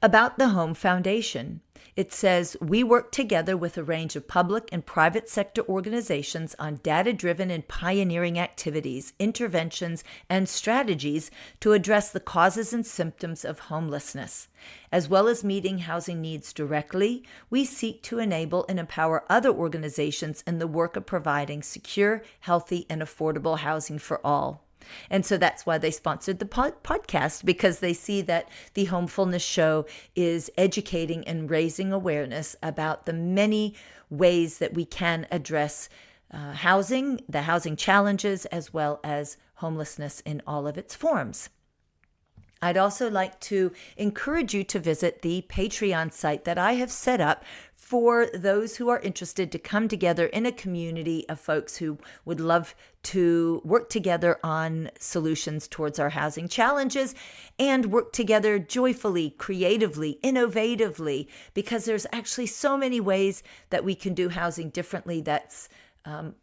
About the Home Foundation, it says, we work together with a range of public and private sector organizations on data-driven and pioneering activities, interventions, and strategies to address the causes and symptoms of homelessness. As well as meeting housing needs directly, we seek to enable and empower other organizations in the work of providing secure, healthy, and affordable housing for all. And so that's why they sponsored the podcast, because they see that the Homefullness Show is educating and raising awareness about the many ways that we can address housing, the housing challenges, as well as homelessness in all of its forms. I'd also like to encourage you to visit the Patreon site that I have set up for those who are interested to come together in a community of folks who would love to work together on solutions towards our housing challenges and work together joyfully, creatively, innovatively, because there's actually so many ways that we can do housing differently that's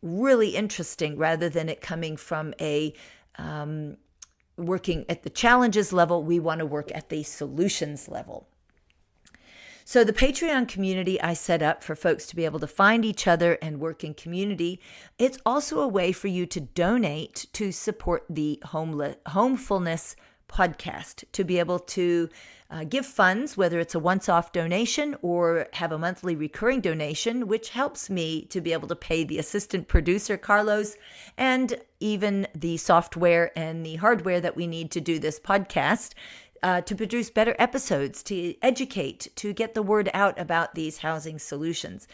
really interesting, rather than it coming from a working at the challenges level. We want to work at the solutions level. So the Patreon community I set up for folks to be able to find each other and work in community. It's also a way for you to donate to support the Homefullness podcast, to be able to give funds, whether it's a once-off donation or have a monthly recurring donation, which helps me to be able to pay the assistant producer, Carlos, and even the software and the hardware that we need to do this podcast, to produce better episodes, to educate, to get the word out about these housing solutions.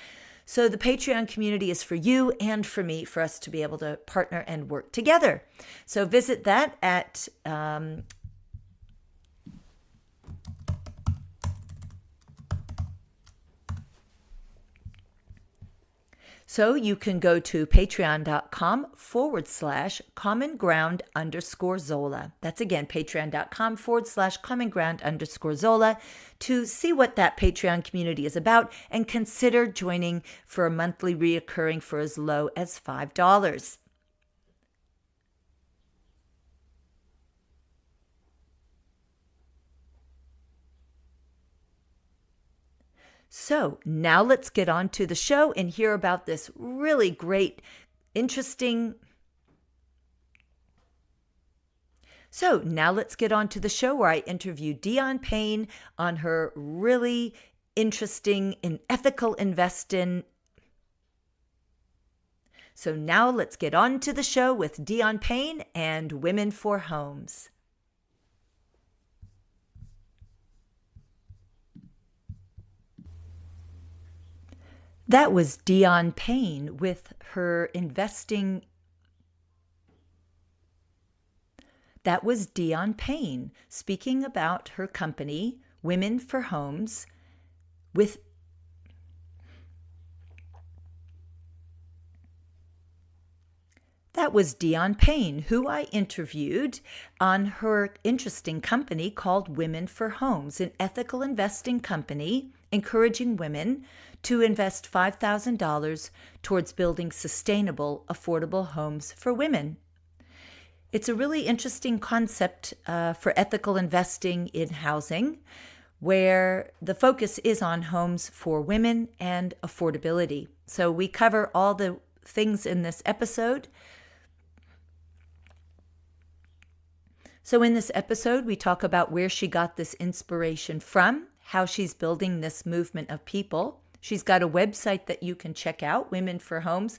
So the Patreon community is for you and for me, for us to be able to partner and work together. So visit that at So you can go to patreon.com/commonground_Zola. That's again, patreon.com/commonground_Zola to see what that Patreon community is about and consider joining for a monthly reoccurring for as low as $5. So now let's get on to the show and hear about this really great, interesting So now let's get on to the show where I interview Dionne Payne on her really interesting and ethical investing. So now let's get on to the show with Dionne Payne and Women for Homes. That was Dionne Payne with her investing. That was Dionne Payne speaking about her company, Women for Homes, with That was Dionne Payne, who I interviewed on her interesting company called Women for Homes, an ethical investing company encouraging women to invest $5,000 towards building sustainable, affordable homes for women. It's a really interesting concept for ethical investing in housing, where the focus is on homes for women and affordability. So we cover all the things in this episode. So in this episode, we talk about where she got this inspiration from, how she's building this movement of people. She's got a website that you can check out, Women for Homes,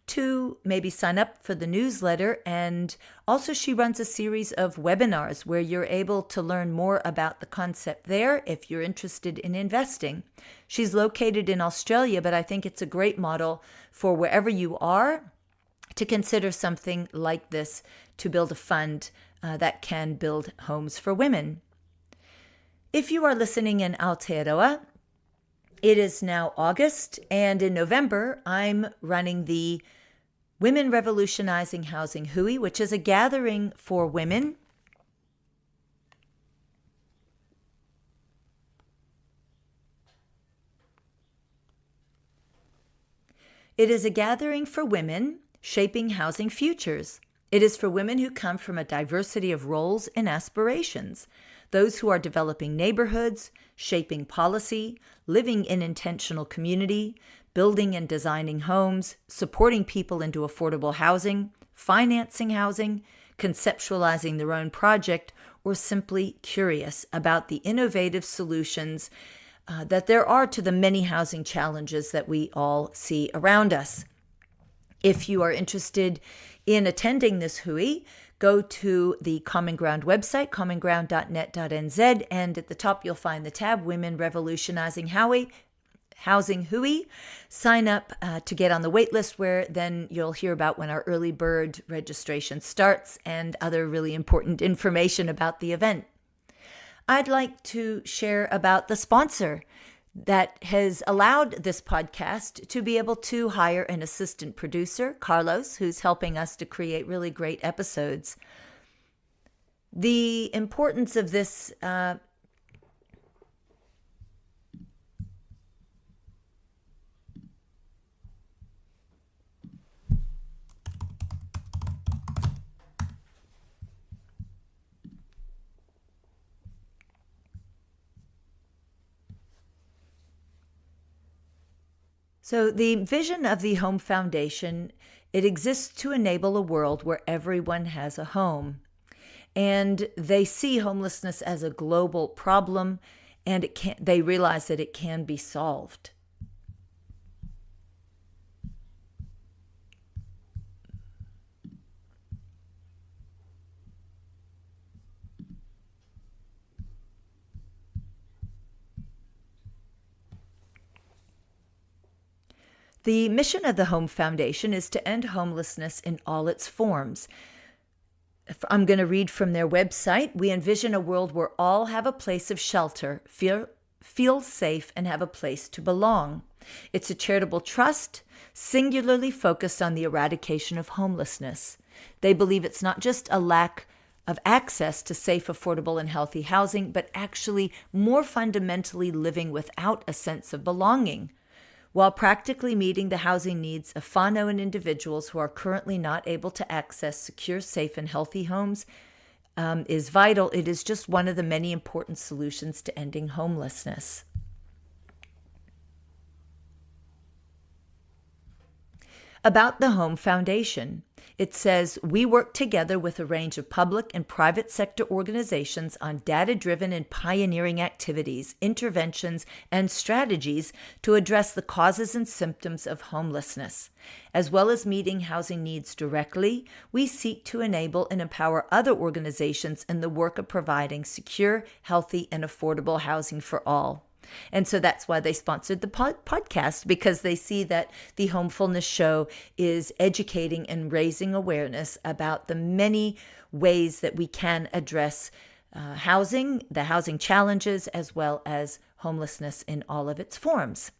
to maybe sign up for the newsletter. And also she runs a series of webinars where you're able to learn more about the concept there if you're interested in investing. She's located in Australia, but I think it's a great model for wherever you are to consider something like this to build a fund that can build homes for women. If you are listening in Aotearoa, it is now August, and in November, I'm running the Women Revolutionizing Housing Hui, which is a gathering for women. It is a gathering for women shaping housing futures. It is for women who come from a diversity of roles and aspirations, those who are developing neighborhoods, shaping policy, living in intentional community, building and designing homes, supporting people into affordable housing, financing housing, conceptualizing their own project, or simply curious about the innovative solutions that there are to the many housing challenges that we all see around us. If you are interested in attending this Hui, go to the Common Ground website, commonground.net.nz, and at the top you'll find the tab Women Revolutionizing Housing Hui. Sign up to get on the wait list, where then you'll hear about when our early bird registration starts and other really important information about the event. I'd like to share about the sponsor that has allowed this podcast to be able to hire an assistant producer, Carlos, who's helping us to create really great episodes. The importance of this So the vision of the Home Foundation, it exists to enable a world where everyone has a home. And they see homelessness as a global problem, and they realize that it can be solved. The mission of the Home Foundation is to end homelessness in all its forms. I'm going to read from their website. We envision a world where all have a place of shelter, feel safe, and have a place to belong. It's a charitable trust singularly focused on the eradication of homelessness. They believe it's not just a lack of access to safe, affordable, and healthy housing, but actually more fundamentally living without a sense of belonging, while practically meeting the housing needs of whānau and individuals who are currently not able to access secure, safe, and healthy homes is vital. It is just one of the many important solutions to ending About the Home Foundation, it says, we work together with a range of public and private sector organizations on data-driven and pioneering activities, interventions, and strategies to address the causes and symptoms of homelessness. As well as meeting housing needs directly, we seek to enable and empower other organizations in the work of providing secure, healthy, and affordable housing for all. And so that's why they sponsored the podcast, because they see that the Homefullness Show is educating and raising awareness about the many ways that we can address housing, the housing challenges, as well as homelessness in all of its forms.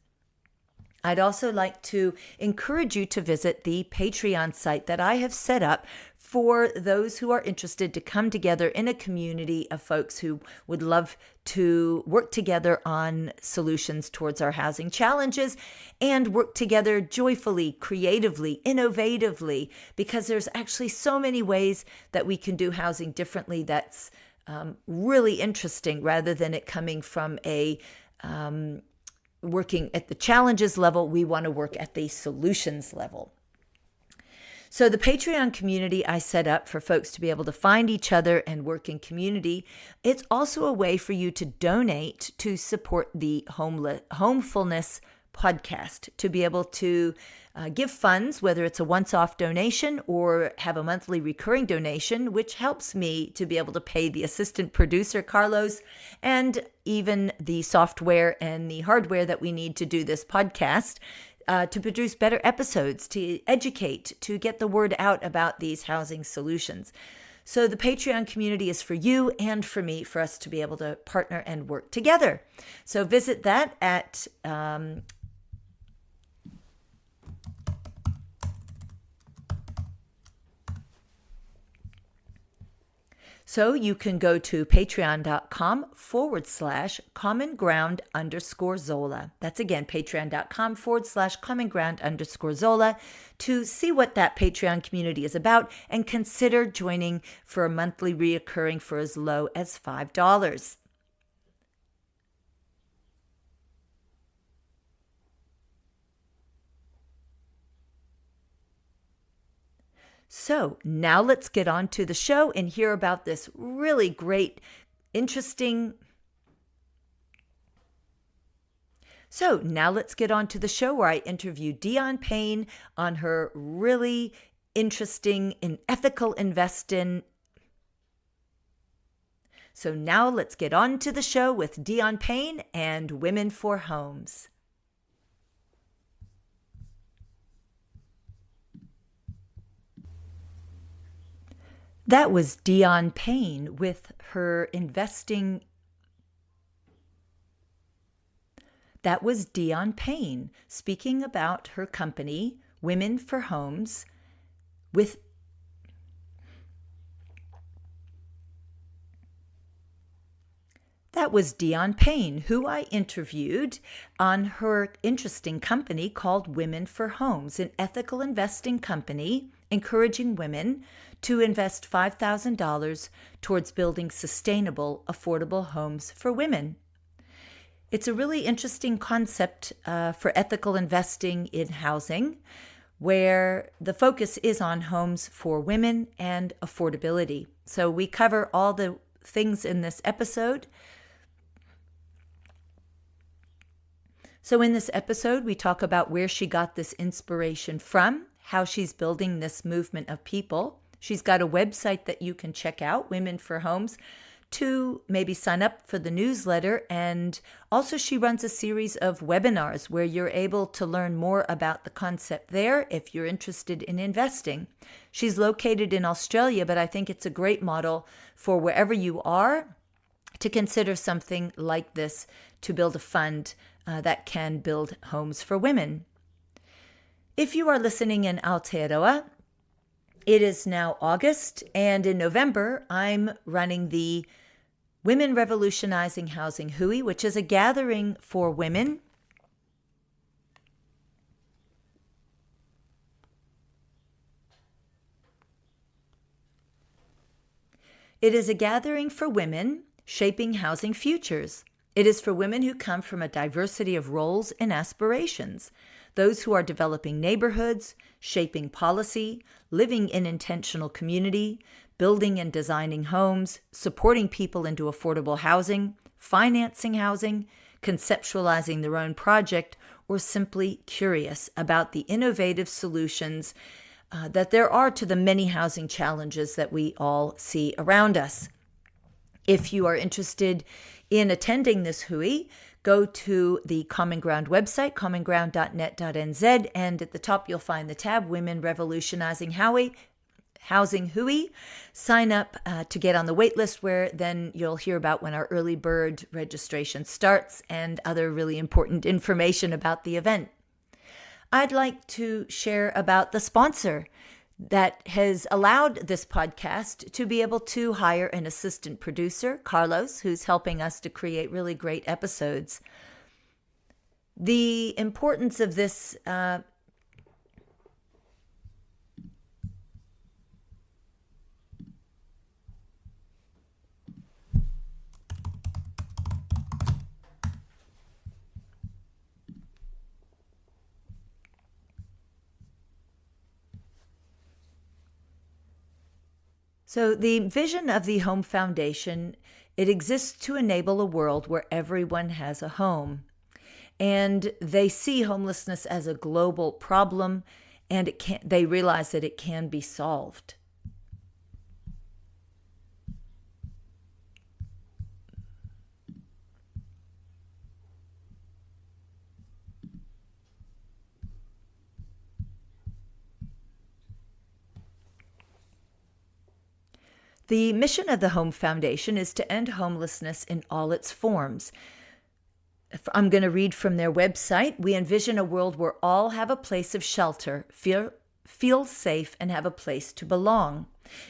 I'd also like to encourage you to visit the Patreon site that I have set up for those who are interested to come together in a community of folks who would love to work together on solutions towards our housing challenges and work together joyfully, creatively, innovatively, because there's actually so many ways that we can do housing differently that's really interesting, rather than it coming from a working at the challenges level. We want to work at the solutions level. So the Patreon community I set up for folks to be able to find each other and work in community. It's also a way for you to donate to support the Homefullness podcast, to be able to give funds, whether it's a once-off donation or have a monthly recurring donation, which helps me to be able to pay the assistant producer, Carlos, and even the software and the hardware that we need to do this podcast, to produce better episodes, to educate, to get the word out about these housing solutions. So the Patreon community is for you and for me, for us to be able to partner and work together. So visit that at So you can go to patreon.com/commonground_Zola. That's again, patreon.com/commonground_Zola to see what that Patreon community is about and consider joining for a monthly reoccurring for as low as $5. So now let's get on to the show and hear about this really great, interesting. So now let's get on to the show where I interview Dionne Payne on her really interesting and ethical investing. So now let's get on to the show with Dionne Payne and Women for Homes. That was Dionne Payne with her investing. That was Dionne Payne speaking about her company, Women for Homes, with That was Dionne Payne, who I interviewed on her interesting company called Women for Homes, an ethical investing company encouraging women to invest $5,000 towards building sustainable, affordable homes for women. It's a really interesting concept for ethical investing in housing, where the focus is on homes for women and affordability. So we cover all the things in this episode. So in this episode, we talk about where she got this inspiration from, how she's building this movement of people. She's got a website that you can check out, Women for Homes, to maybe sign up for the newsletter. And also she runs a series of webinars where you're able to learn more about the concept there if you're interested in investing. She's located in Australia, but I think it's a great model for wherever you are to consider something like this to build a fund that can build homes for women. If you are listening in Aotearoa, it is now August, and in November, I'm running the Women Revolutionizing Housing Hui, which is a gathering for women. It is a gathering for women shaping housing futures. It is for women who come from a diversity of roles and aspirations. those who are developing neighborhoods, shaping policy, living in intentional community, building and designing homes, supporting people into affordable housing, financing housing, conceptualizing their own project, or simply curious about the innovative solutions that there are to the many housing challenges that we all see around us. If you are interested in attending this HUI, go to the Common Ground website, commonground.net.nz, and at the top you'll find the tab Women Revolutionizing Housing HUI. Sign up to get on the wait list, where then you'll hear about when our early bird registration starts and other really important information about the event. I'd like to share about the sponsor that has allowed this podcast to be able to hire an assistant producer, Carlos, who's helping us to create really great episodes. The importance of this So the vision of the Home Foundation, it exists to enable a world where everyone has a home. And they see homelessness as a global problem, and they realize that it can be solved. The mission of the Home Foundation is to end homelessness in all its forms. I'm going to read from their website. We envision a world where all have a place of shelter, feel safe, and have a place to belong.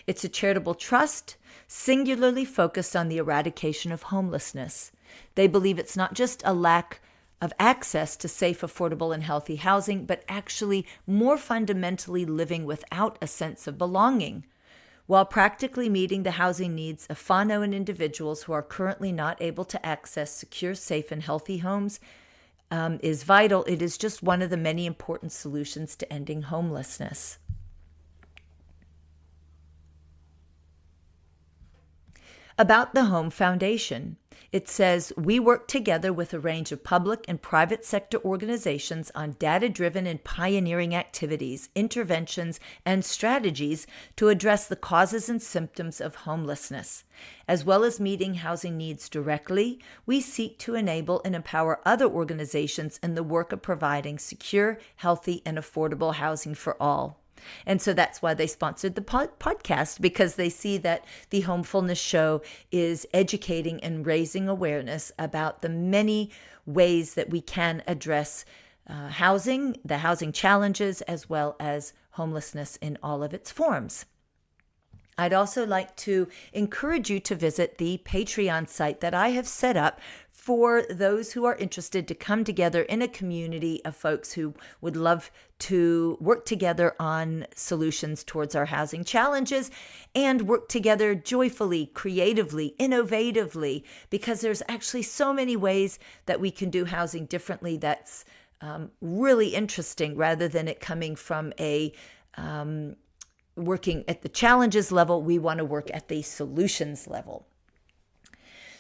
It's a charitable trust, singularly focused on the eradication of homelessness. They believe it's not just a lack of access to safe, affordable, and healthy housing, but actually more fundamentally living without a sense of belonging. While practically meeting the housing needs of whānau individuals who are currently not able to access secure, safe, and healthy homes is vital, it is just one of the many important solutions to ending homelessness. About the Home Foundation, it says, we work together with a range of public and private sector organizations on data-driven and pioneering activities, interventions, and strategies to address the causes and symptoms of homelessness. As well as meeting housing needs directly, we seek to enable and empower other organizations in the work of providing secure, healthy, and affordable housing for all. And so that's why they sponsored the podcast, because they see that the Homefullness Show is educating and raising awareness about the many ways that we can address housing, the housing challenges, as well as homelessness in all of its forms. I'd also like to encourage you to visit the Patreon site that I have set up for those who are interested to come together in a community of folks who would love to work together on solutions towards our housing challenges and work together joyfully, creatively, innovatively, because there's actually so many ways that we can do housing differently that's really interesting, rather than it coming from a working at the challenges level. We want to work at the solutions level.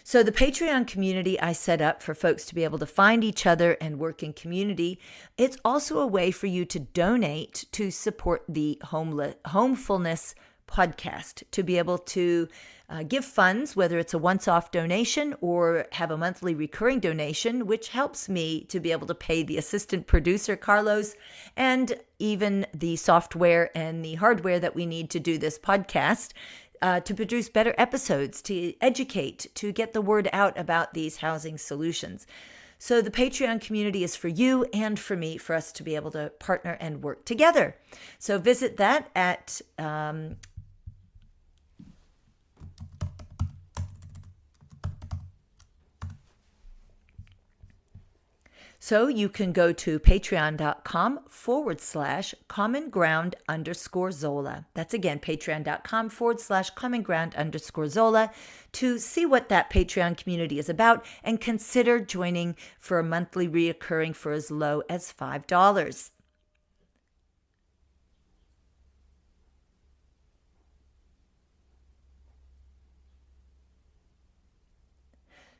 So the Patreon community I set up for folks to be able to find each other and work in community. It's also a way for you to donate to support the Homefullness podcast, to be able to give funds, whether it's a once-off donation or have a monthly recurring donation, which helps me to be able to pay the assistant producer, Carlos, and even the software and the hardware that we need to do this podcast, to produce better episodes, to educate, to get the word out about these housing solutions. So the Patreon community is for you and for me, for us to be able to partner and work together. So visit that at So you can go to patreon.com/common ground _Zola. That's again, patreon.com/common ground _Zola to see what that Patreon community is about and consider joining for a monthly reoccurring for as low as $5.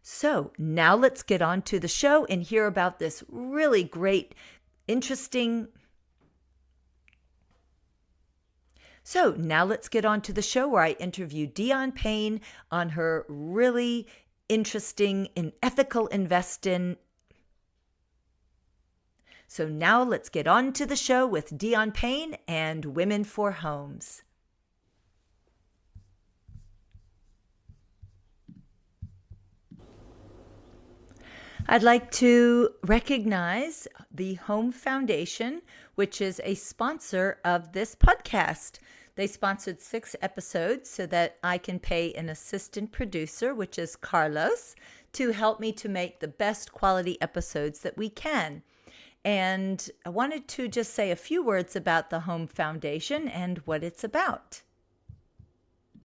So now let's get on to the show and hear about this really great, interesting. So now let's get on to the show where I interview Dionne Payne on her really interesting and ethical investing. So now let's get on to the show with Dionne Payne and Women for Homes. I'd like to recognize the Home Foundation, which is a sponsor of this podcast. They sponsored 6 episodes so that I can pay an assistant producer, which is Carlos, to help me to make the best quality episodes that we can. And I wanted to just say a few words about the Home Foundation and what it's about.